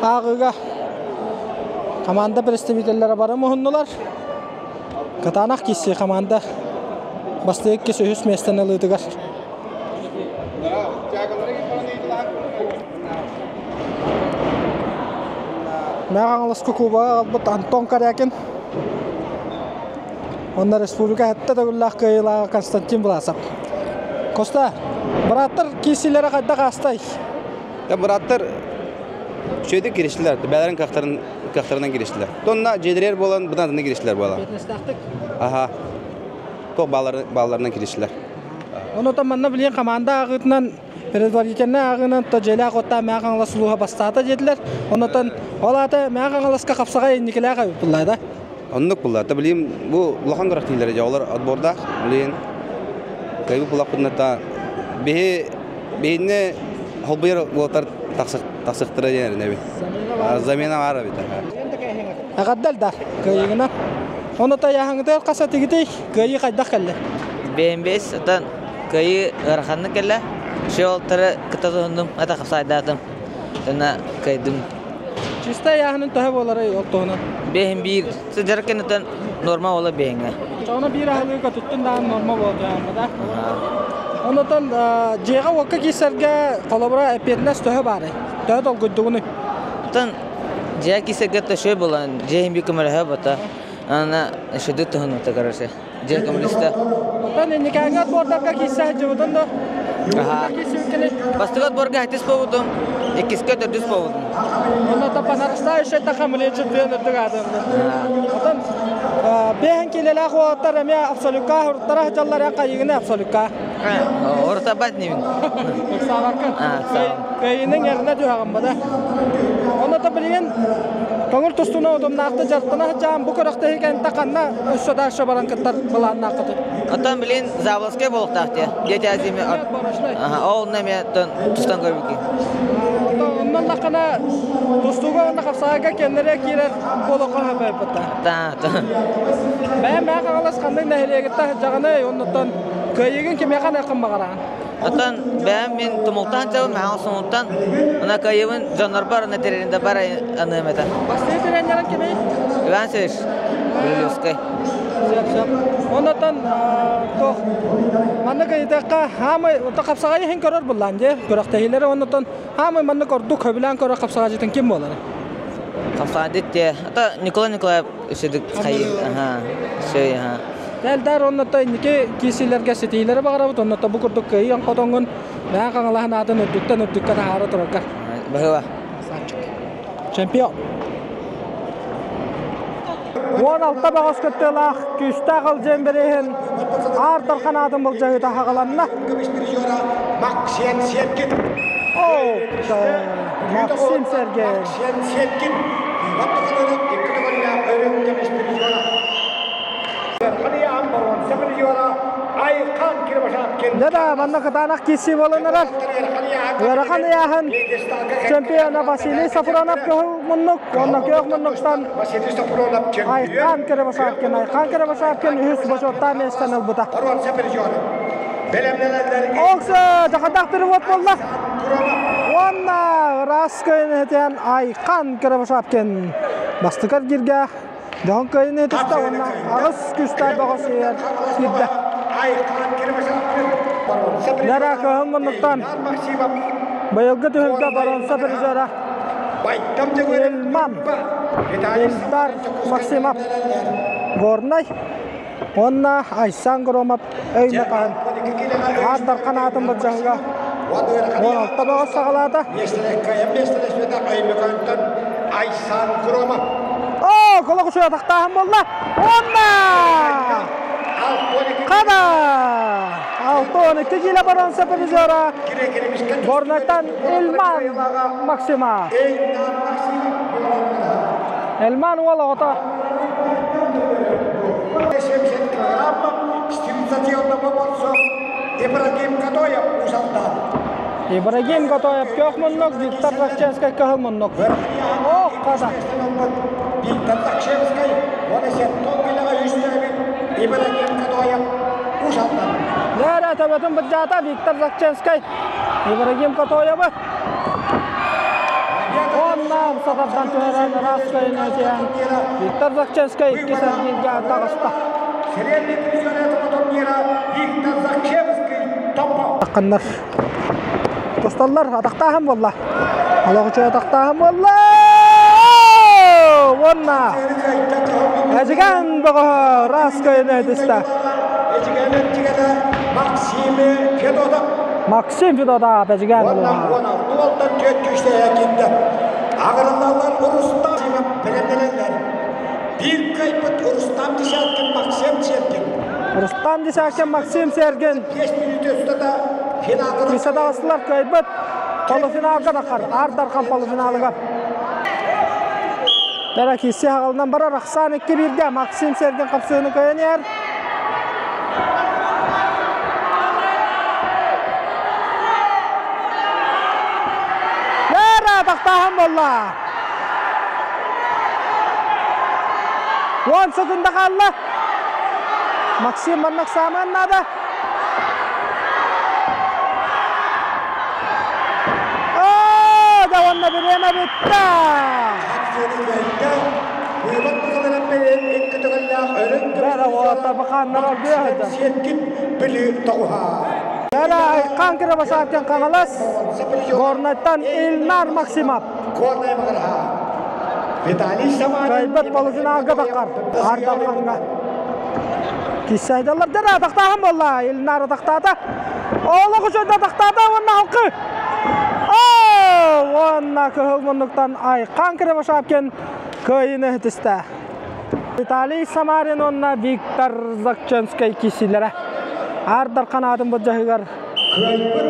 ağıga. Qamanda представительләре бары мөхуннылар. Катанақ кесе қаманда бастық кесе үс местен алыдыгар. Мағаңлысқы Кубаға қалбыт Антон Карякин. Онда республика әтті дәгілләқ қайылаға Константин Власов. Коста, біраттыр кеселері қайда қастай. Da Muratlar şöyle giriştiler. Belerin kaktarından giriştiler. Donla cedirer bolan bundan da giriştiler bolan. Aha. Tok bağlarından giriştiler. Onu da manna bilen komanda ağıtından Передварительно агынан то желя гота мяган слуха бастата жетилер. Онотон олата мяган ласка капсага никелага буллай да. Оннук булла. Та билим бу лохан гырактылар жаулар отборда. Билин кайбы булак бунда бейне холбер готар таксыктыра жер неби. Замена бар бит. Агаддал да. Кайгына. Онота яхаңда каса тигити кайы кайда келе. Бембес атан кайы арханны келе. Шел тара катадондум ата капсайдатым. Тана кайдым. Чиста яхнын тохо болары олтоны. Бехим бир сыжаркенетен норма ола бехинге. Чона бир ахлы катуттун да норма болду амда. Онотон жега окка кисерге колобра эпетнес тохо бары. Тохо долгудугуну. Тан жега кисерге тохо болан жехим бир камера бата. Ана шеду тохно тагарase. Жега камериста. Тан никагат бордарга киссе жодон да. Бастыгат борга хатис повудум. Экиске төрдүс повудум. Оны да панарстающий тахамлечи дөнөдүгадым. Атан бехен келеле хваттар эме абсолютка хуртара жаллар кайыгына абсолютка. Орта батним. Саварка. Кайынын ярына жагам бада. Оны да билген Тоңур тустуна одом нақты жартына жам бу көрөктө экен таканна өссөдө шабаран кыттар буланна кыты. Атан билен заводске болуктакты. Дети азиме. Ол неме тустан көрбүки. Ондан лакана тустуга онда капсага кеннере кирер болокко хабайпта. Та. Мен калас кандай нехлегетте жаганы оннотон кайыгын кеме кана кымбагара. Атан мен тумултан жау маусунтан ана кайыбын жанар бар натеринде бар анымета. Басты теренерен кеме? Иван Сеш. Брилевский. Онотон тох манна кайдакка хамы ота капсага хин көрөр буллан же. Көрөктөгүлөр онотон хамы манна көрдү көбүлөн көрө капсага жетен ким болор? Капсага детте. Ата Николай Николаев ишедик кайы. Ага. Шей ага. Дәлдар онноттой нике кисилерге сетилери багарабыт оннотто бу курдук кыйын котонгун мен каңалахан атын өттүктөн хары туракка. Багыва. Чемпион. 16 багас көттөлах күстагыл жемберехин артар канатын бул жагыта хагаланна. Максим Серкин. Максим Серкин. Дада манна катанак киси болонарар. Ярахан яхан чемпиона Василий Сафронов көннөк, онна кök мөннөктан Василий Сафронов чемпион. Айкан керебасаткен үс божоттан эстен албыта. Окса жакадак перевод болду. Онна раскайнетен Айкан керебасаткен бастыкар кирге Жон кайны төстө онна агыс күстөй багасыер кирде. Дара көмөннөктан байылгы төһөлгө баронса бир жара. Элдар Максимов Горнай онна Айсан Громов өйнө кан. Аттар канатын бажанга. Ол табага сагалады. Айсан Громов. Кола кушуя тактахан болла. Онна! Када! Алтоник тегиле баронса бир жара. Горнайтан Элман Максима. Элман Уологота. Ибрагим Катоев көхмөннөк, Виктор Рахченский көхмөннөк. Када. Виктор Рахченский, он есе тонгилага үстөбүт Ибрагим Катоев ушалдан. Нера табатын быджата Виктор Рахченский. Ибрагим Катоев. Онна сатардан төрөн раскайны тен. Виктор Рахченский кесергенге тагышта. Средний призер турнира Виктор Рахченский топо. Акындар. Досталар атактахан болла. Алогучу атактахан болла. Онна. Эжиган бого раскайны диста. Эжиган тигада Максим Федотов. Максим Федотов эжиган. Онна 16 болтан Kisteyekinde. Ağırlarlar Urus'tan bilemeyenler. Bir kayıpıt Urus'tan dışarıken Maksim Sergin. Rustam dişerken Maksim Sergin. 5 minut üstü de finalda. Kısa dağısılar kayıpıt. Polufinalga dakar. Ardarkan polufinalıga. Berak hissi ağalından bara Raksan 2-1'ge Maksim Sergin kapsığını koyan yer. Nera taktahan bolla. 10 sekunda kaldı. Maksim mannak saman nada. Oh, dawanna birema bitta. Bera wata bakan naral biada. Bera kan kira basarkan kangalas. Gornatan Ilnar Maksimap. Kaybat polufinaga dakar. Arda kanga. Kisaydalar dara taktahan bolla. Ilnar taktata. Oğlu kuşunda taktata wanna halkı. Oh, wanna kehulmunluktan ay kan kira basarkan köyüne tista. Vitaliy Samarin onna Viktor Zakchenskay kişilere. Ardar kanadın bu cahıgar.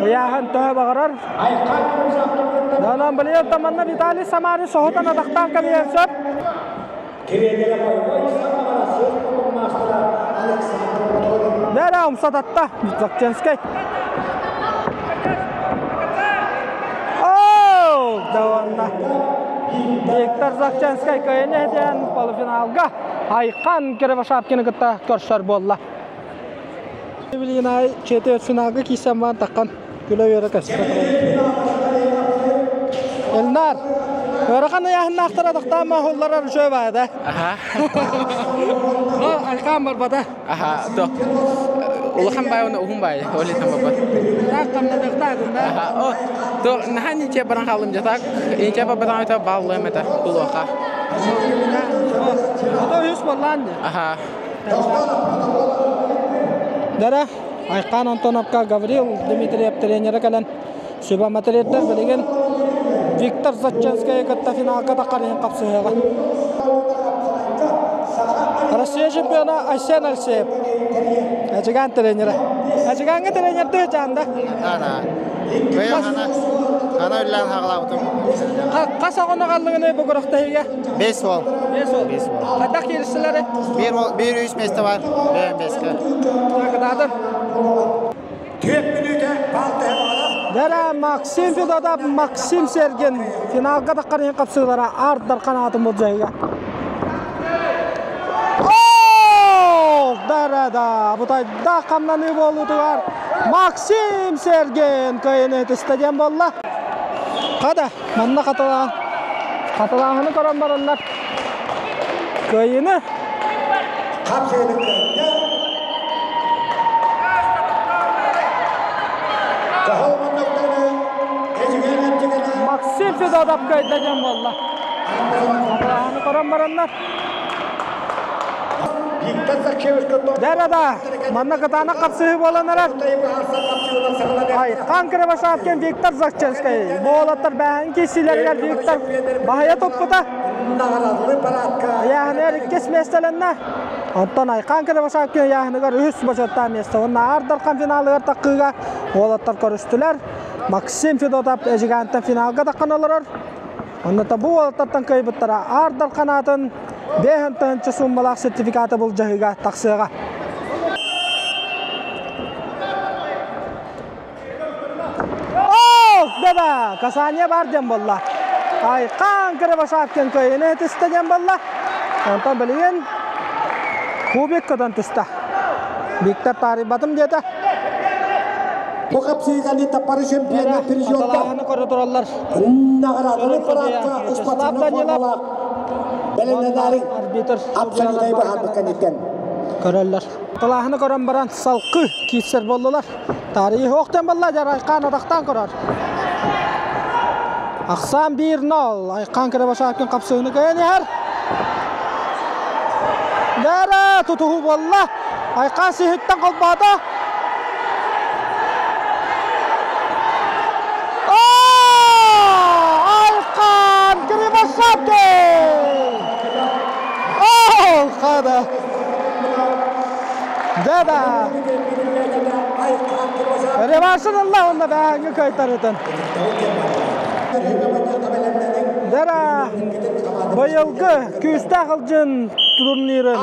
Yahan töhe bağırar. Danan biliyor tamanna Vitaliy Samarin soğutan adaktan kabiyerşöp. Nera umsadatta Zakchenskay. Oh, davanna. Viktor Zakchenskay köyüne hediyen polufinalga. Aykan kere başapkini gıtta körşör bolla. Bilinay çete finalga kisem var takkan güle yere kasıp. Elnar. Öğrekan ayağın aktara taktan mahullara rüşöy var da. Aha. O Aykan var bada. Aha, do. Ulahan bay ona uhum bay. Oli tambah bat. Takkan da taktan da. Aha. Oh, do nahan ince barang halim jatak. Ince apa batang itu balle meta puluha. Ada yüz bollandı. Aha. Dara Aykan Antonovka Gavril Dmitriev treneri kalan Süba materiyetler bilegen Viktor Zakchenskay katta finalga taqarın qapsıga. Rossiya çempionu Aysen Alseyev. Ajigan treneri. Ajiganga trener de janda. Ana. Böyle ana ulan haqlautum. Qasa qona qaldığını bu quraqtayga. 5 vol. 5 vol. Qada kelişleri? 1 3 meste var. Ben 5'ke. Qadadır. 4 minute balta hemara. Dara Maksim Fedodov Maksim Sergin finalga taqarın qapsılara ardar qanatın bu jayga. Oh, darada bu tayda qamlanı boldular. Maksim Sergin köyüne stadion bolla. Qada manna qatalanını koran baranlar. Köyüne Kapsaydıklarında kahramanlıklarını ecgelen Maksim Fedodov köyüne bolla. Qatalanını koran baranlar. Darada manna qatana qapsığı bolanlar. Ay kankere başatken Viktor Zakchenskay. Bolatlar bähen kesilerler Viktor bahaya toppuda. Yani kes meselenne. Ondan ay kankere başatken yani gar üst başattan mesele. Onlar ardar kan finalıgar taqıga bolatlar görüştüler. Maksim Fedodov ejigantan finalga taqanalar. Onda da bu bolatlardan kayıptara ardar kanatın Behen tönçü summalaq sertifikatı bul jahıga taqsıga. Oh, dada kasanya barjan bolla. Ay kankere başapken köyüne tüstegen bolla. Ondan bilgen kubik kadan tüsta. Viktor taribatım diyete. Bu kapsıyı di tapar şampiyonlar periyotta. Allah'ını koruturlar. Nagaradını paratka ispatını formalak. Belenlerin absolut ayıbı halbukan etken. Körəller. Allah'ını koran baran salqı kitser boldular. Tarihi oqtan bolla jar Aykan adaqtan korar. Aqsam 1-0. Aykan kere başarken qapsığını qoyan yer. Dara tutuhu bolla. Aykan sihittan qolbada. Шапкин! Ол қады! Дәді! Реваншын Алла онда бәңгі көйтарытын. Дәрі бұйылғы күстәғылжын турнирін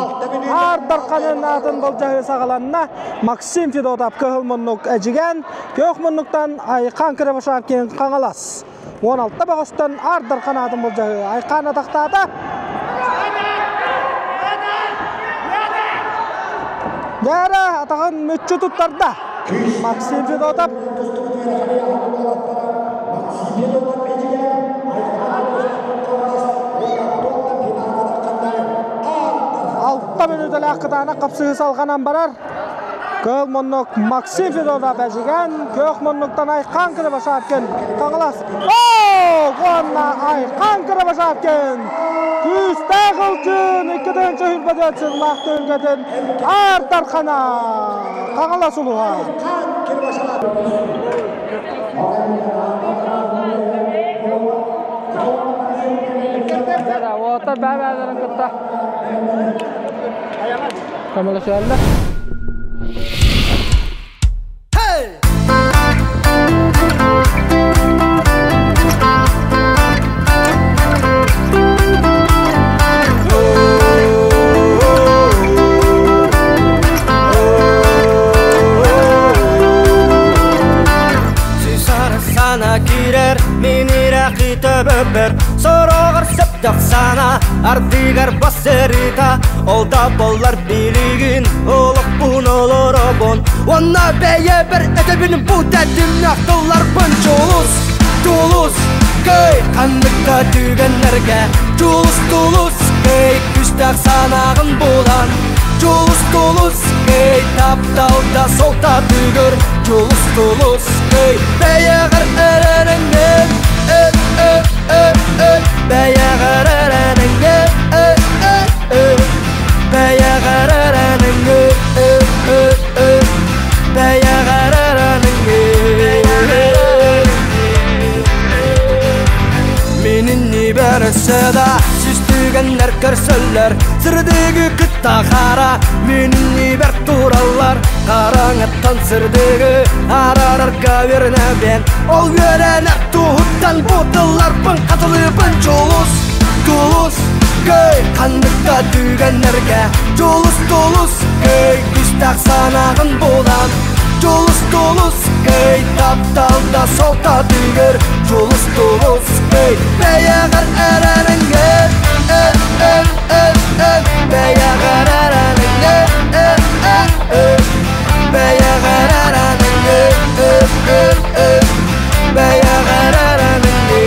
ардарқанын атын бұл жағы сағаланына Максим Федотов көхіл мұннық әжіген, көк мұннықтан Айқан Кіребашапкен қаңалас. 16 бағыстан ардарқан атын бұл жағы Айқан атақтады. Дәрі атағын мүтчі тұттарда Максим Федотов. Алтта минуталы ақытаны қапсығы салғанан барар. Көл мұнық Максим Федотов әжіген, көк мұнықтан Айқан Кіребашапкен қаңылас. Қуанна Айқан Кіребашапкен. Күстәғылжын 2-ші хүрбәді өтсін мақты үлгетін ардарқана қаңылас ұлыға. Отыр бәбәлерін күтті. Камила шәлі. Kirer minira kitebber sorogır septak sana ardigar baserita olda bollar biligin olup bunolorobon ona beye bir etebin bu dedim naktılar bunculus tulus köy kanlıkta dügenlerge tulus köy küstak sanağın bulan tulus köy taptalda solta dügür tulus köy beyeğer erenenge beyeğer erenenge beyeğer erenenge beyeğer erenenge Minni berseda süstügenler körsöller Sırdigi kıtta kara Minni ber turallar Karanıttan sırdigi Arararga verine ben Ol verene tuhuttan Budıllar pın katılı pın Çolus köy Kandıkta dügenlerge Çolus köy Küstak sanağın bulan Çolus köy Taptalda solta dügür Çolus köy Beyeğer erenenge Beyeğer erenenge Beyeğer erenenge Beyeğer erenenge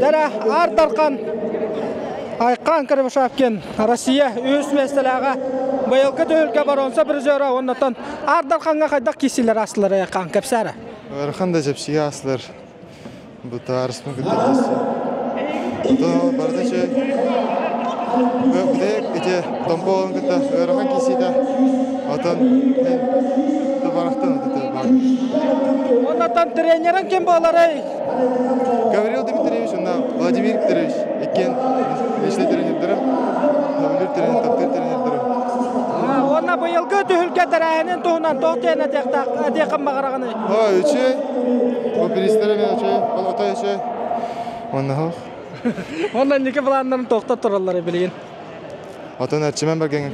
Dara ardarkan Айқан Кіребашапкен Россия өз мәселеға бұйылғы төлге баронса бір жөра оннатан ардарқанға қайдақ кесілер асылары Айқан кәпсәрі? Арқан да жепсіге асылар. Бұта арыспын күттекесі. Бұта барды че өкдек ете томполын күтті өріған кесейді. Отан барақтан өтті бар. Оннатан тренерін кем болары? Гаврил Дмитриевич, Владимир Викторович, екен Ешті тренердерім, Владимир тренер, таптыр тренердерім. Онна бұйылғы түхілге дәрәйінен тұғынан тоқтайын әдеқін мағарағаны? Өче, бұл перестерім өче, бұл ота өче. Онна хоқ. Онна неке бұландарын тоқтат тұралары білген? Отан әрчемен берген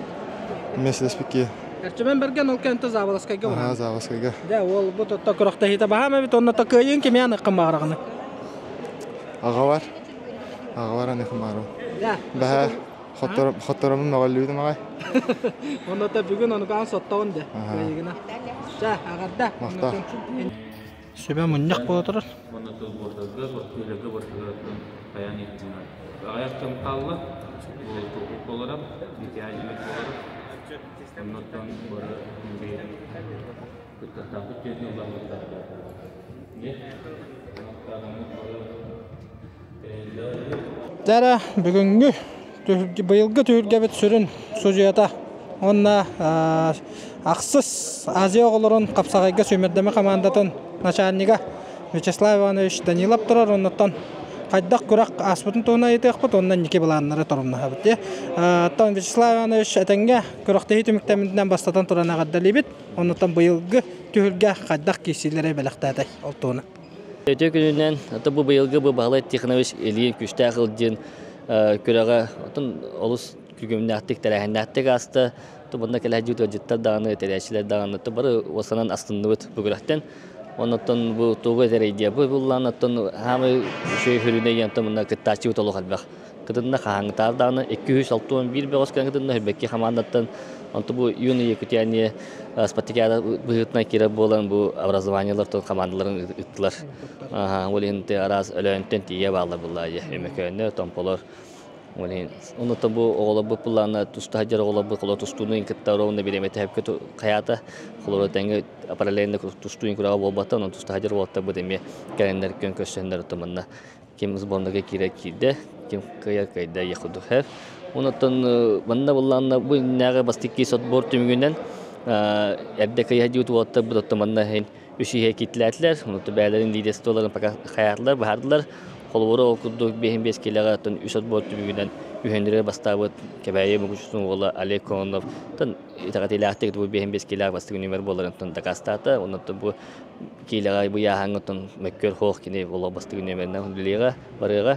меселеспекке. Әрчемен берген ол кәнті заваласкайға бұна? Заваласкайға. Дә, ол бұл тұтта құрақта хейті бағам әбет, онна тақайын кеме аныққын мағарағаны? Ағавар аныққын мағару. Бәе, Хотторымын мағалуыды мағай. Онда да бүгін оны қаған соттауын де. Жа, ағарда. Мақта. Сөбе мұннақ бұл отырыр. Оны тұз бұрдырғы, көйлігі бұрдырғы қаян еттіңі. Аяқтың қалы, бұл тоқық болырам, итиажылық болырам. Оннаттан бұры үндейін. Күттақтағы көтін ұлағылықтарды. Дәрі бүгінгі бұйылғы түйілге бет сүрін сұжията. Онна Ақсыз Азия оғылырын қапсағайға сөмердеме командатын начальнига Вячеслав Иванович Данилов тұрар, оннаттан қайдақ күрақ аспытын туына етеқпіт, оннан неке біланлары тұрымна қабыт. Аттан Вячеслав Иванович әтенге күрақтығы түміктемінден бастатан тұран ағаддали бит, оннаттан бұйылғы түйілге қайдақ кейсілері бәліқтәді ол туына. Өте күнінен, бұл бұйылғы бұл бағалай Тиханович Ильин күшті ақылден күріға олыс күгіміне аттық тәрәхінне аттық асты, бұнда кәлі әжі өтіттар дағаны, тәрәшілер дағаны, бары осынан астынды өт бүгірақтен. Оннаттан бұл туғы тәрейдия бұллан, аттан хамы шөй хүріне ентін мұнда күттачы өт олу қалбақ. Кытында қағаңытар дағаны 261 бәғыз кәңгідінде хүрбәкке хамандаттан онты бұл юны екутяне спаттикада бұғытна кері болан бұл образованиялар тұн командаларын үттілер. Ол енді араз өлөntен тие бағылар бұллай, өмекөйіне, томполар. Оннаттан бұл оғылы бұл бұлланы тұсты хаджар оғылы бұл қолы тұстуының кіттар оғында береметі әпкі қаята қолы тәңгі параллелінде тұстуын күраға болбатта, оның тұсты хаджар болатта бұл деме кәрендер көн көшсендер ұтымында. Кем ұзборныға кері кейді, кем қайар қайда еқуды әп. Оннаттан бұнда бұлланы бұл нәғі бастықки сотбор түмігінен әрді қайа жүйті болатта бұл ұтымында үшіге кетіләтілер. Оннатты бәлерін лидесті оларын қаятылар, бағардылар. Қолуыры оқырдық бейін бес келеға түн үш отбор түмігінен үйендірі бастауыт кәбәйе мүгішсің олы Олег Конов. Түн итағат еләқтік бұл бейін бес келеға бастығы нөмір боларын түн дақастаты. Оннатты бұл келеға бұл яғаңы түн мәккер хоқ кене олы бастығы нөмірінен хүнділеға барыға.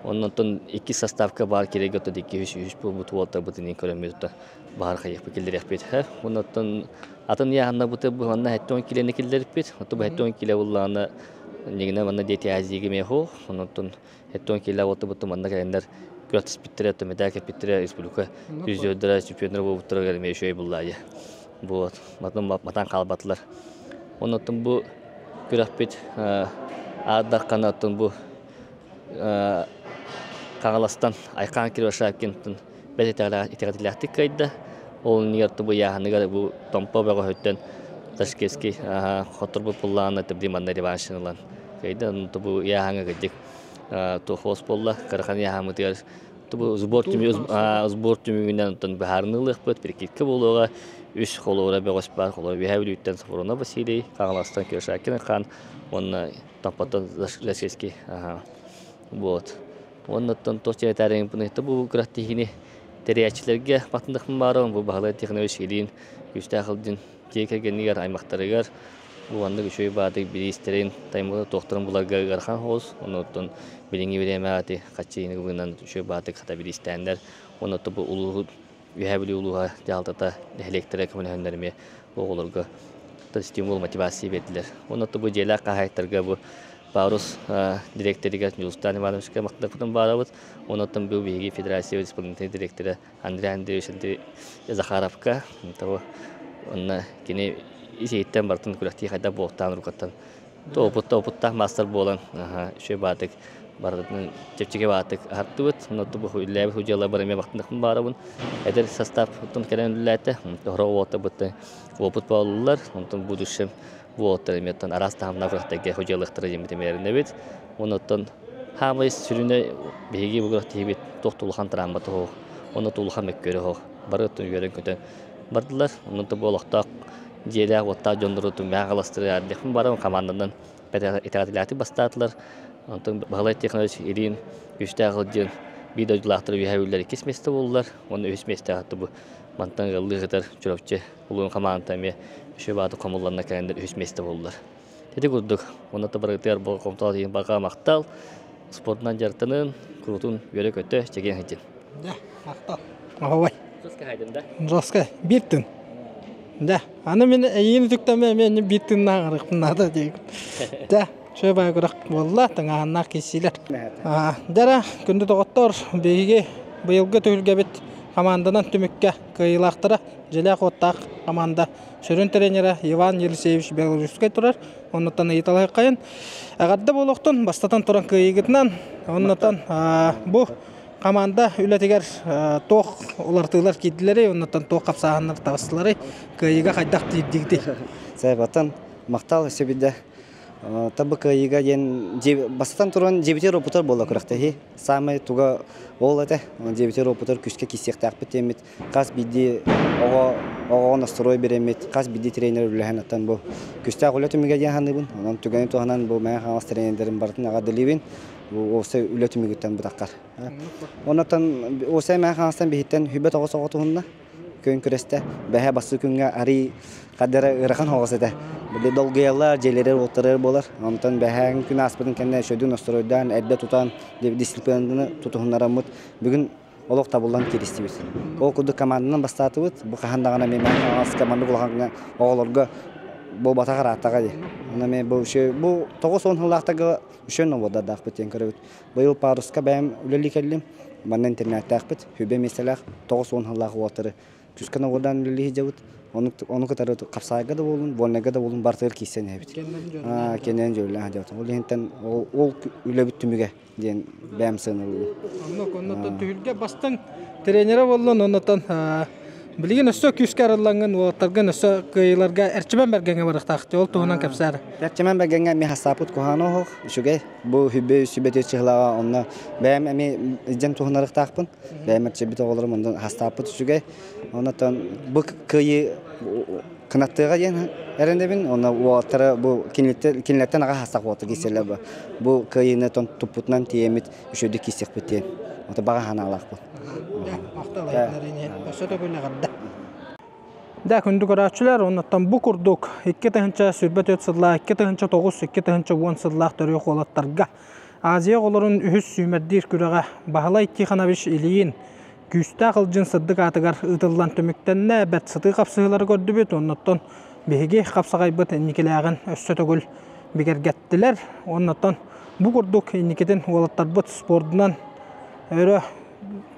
Оннан екі составка бар керегі өтті 2-3 бұл бұты олта бұтынен көріміз өтті бағар қайық бұл келдер әппет. Оннан атын яғында бұты бұғанна әттен келені келдер әппет. Бұл әттен келе олағына негіне манна дети азиги мехо, оннан әттен келе олты бұты манна кәлендер күрәтіс біттірі, медака біттірі республика жүздердері, чемпиондар бұл бұттыры кәлемей шөй бұллайы. Бұл матан қалбатылар. Оннан бұл күрәппет ағдар қанаттың бұл Қағаластан айқан кері шапкентін бәз етеғатиләқтік қайды. Ол негерті бұл яғыныға бұл томпа бәға өттен Ташкески қотыр бұл пұллағына тәбдиманна реваншынылан қайды. Бұл яғыңа қайдек тоқос болла, қарқан яғымы тегер. Бұл ұзбор түмігінен бәрінілік бұд, біркеткі болуға үш қолуыра бәғыс бар, қолуыра бәйәвілі үттен сафырына Василий, Қағаластан кері шапкен қан, оны томпаттан Ташкески вот. Оннаттан тостя тәрен бұнықты бұл күрәттігіне тәрәчілерге батындықпын барын, бұл бағалай технология шелейін күшті ақылдың текергенігер аймақтарығар. Бұл андық үшөй бады бірейстерін таймығы тоқтырын бұларға ғарқан хоз. Оннаттан біліңі береме аты қатшайыны бұғынан үшөй бады қата бірейстәндер. Оннатты бұл ұлығы, үйәбілі ұлыға жалдата электр коммуникаторларыме бұл оларға стимул мотивация берділер. Оннатты бұл желі қағайттарға бұл Парус директорига Нюстан Ивановичка мақтақпытын барабыд. Онаттан бұл бейгі федерация исполнительный директоры Андрей Андреевич Захаровка. Онна кене есейттен бартын күрәқті қайда болықтан рұқаттан. Опытта мастер болан. Үші батық бардың чепчеге батық арты бұд. Онатты бұл үлләбі хүжалы бараме мақтақпын барабын. Әдір состав кәрен үлләті. Тоғыра оғыта бұдты опыт болылар. Онтан будущем вот, метан арастам наврахтаге хожалыктары жемтемеринде бит. Онотон хамайс сүрүнө беги буграхти бит токтулхан трамбаты хо. Оны тулхан меккөрө хо. Барытын үйөрөн көтөн бардылар. Онотон болохтак желе отта жондуруту мягаластыры аддехин барам командадан итаатилати бастатылар. Онотон багалай технология ирин үстагылдын видеолактыр үйөбүлөр кесместе болдулар. Оны өсместе атты бу мантан гылдыгытар чурапчы улун командами шөбаты комулларына кәлендер өсместе болдылар. Теди күрдік, оны табарғытығар бұл комтал дейін баға мақтал, спортынан жартының, күрутын өрі көтті, жеген хейтін. Да, мақтал. Ағавай. Жоска хайдым да? Жоска, биттін. Да, аны мен әйін түктәме мен биттін нағырықпын ады дейін. Да, шөбай күрік болла, таңағаннақ кесілер. Дара, күнді тоғыттар, бейге бұйылғы түйілге бет командадан түмікке қиылақтыра, желе қоттақ команда шөрін тренері Иван Елисеевич Белорусскай тұрар. Оннаттан еталай қайын. Әғадды болуқтың бастатан тұран күйігітінен. Оннаттан бұл команда үлетігер тоқ олартығылар кеділері, оннаттан тоқ қапсағанлар табыстылары күйігі қайдақ дейдігді. Зайбаттан мақтал сөбеді Табы кайыга ен бастан туран жебитер опутар болла кырактахи. Самый туга ол эте жебитер опутар күскө кисектак битемит. Кас биди ого настрой беремит. Кас биди тренер үлеханаттан бу. Күстө голетүмүгө яханыбын. Анан түгөнү туганан бу мен хас тренердерин бардын ага деливин. Бу осе үлетүмүгөтөн бутаккар. Онотан осе мен хастан бихиттен хүбөт ого соготуунда көн күресте бәһә басы күнгө ари кадары ыракан хогосете. Бу долгыялар желерер отурар болар. Онтан бәһәң күн аспытын кенне шөдү настройдан эдде тутан дисциплинаны тутуннарамыт. Бүгүн олок табылган келистибиз. Ол куду команданын бастатыбыт. Бу кахандагана мен ас команда болгонга оголорго бу батагар аттага ди. Ана мен бу 9-10 жылдактагы үшөн обода дакпытен көрөбүт. Быйыл паруска бәм үлели келдим. Манна интернетте акпыт. Хүбе меселах 9-10 жылдагы отуры. Түскөн ободан үлели жабыт. Onu kadar kapsayga da olun, volnaga da olun bartır kisen hebit. Kenen jöyle hadi otan. Ol hinten ol üle bittümüge diyen bäm sınırlı. Ondan tüylge bastan trenere bollun ondan bilgin ösö küskarlangan otargan ösö kıylarga erçimen bergenge barıqtaqtı ol tuğunan kapsar. Erçimen bergenge mi hasaput kohano hoq. Şuge bu hübe sübete çıhla onna bäm emi jem tuğunarıq taqpın. Bäm erçibite olurum ondan hasaput şuge. Ondan bu kıyı kınattığa yen erendebin ona otara bu kinletten aga hasaq otu giseler bu kıyını ton tuputnan tiyemitüşödü kisek biten. Ota baga hanalaq bu. Da kundu koraçlar ondan bu kurduk 2 tığınça sürbet ötsılla 2 tığınça 9 2 tığınça 10 sılla törü qolatlarga Aziya qolorun ühüs sümerdir küraga bahala 2 xanabiş iliyin Güsta qılcın sıddık atıgar ıtıllan tömüktenne bət sıdı qapsıqları gördü büt ondan bihigi qapsaqaybıt ennikiləğin össö tögül bigergettiler ondan bu kurduk ennikiden olatarbıt sportundan öyle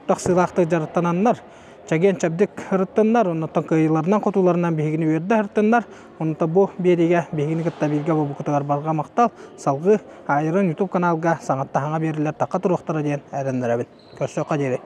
taqsılaqtı jarıttananlar Çagen çabdik hırttanlar ondan kıyılarından kutularından bihigini verdi hırttanlar ondan bu beriga bihigini kıtta bilge bu kutular barga maqtal salgı ayırın YouTube kanalga sanatта hanga beriler taqa turuqtara diyen ərenlerabin kössöqa jeri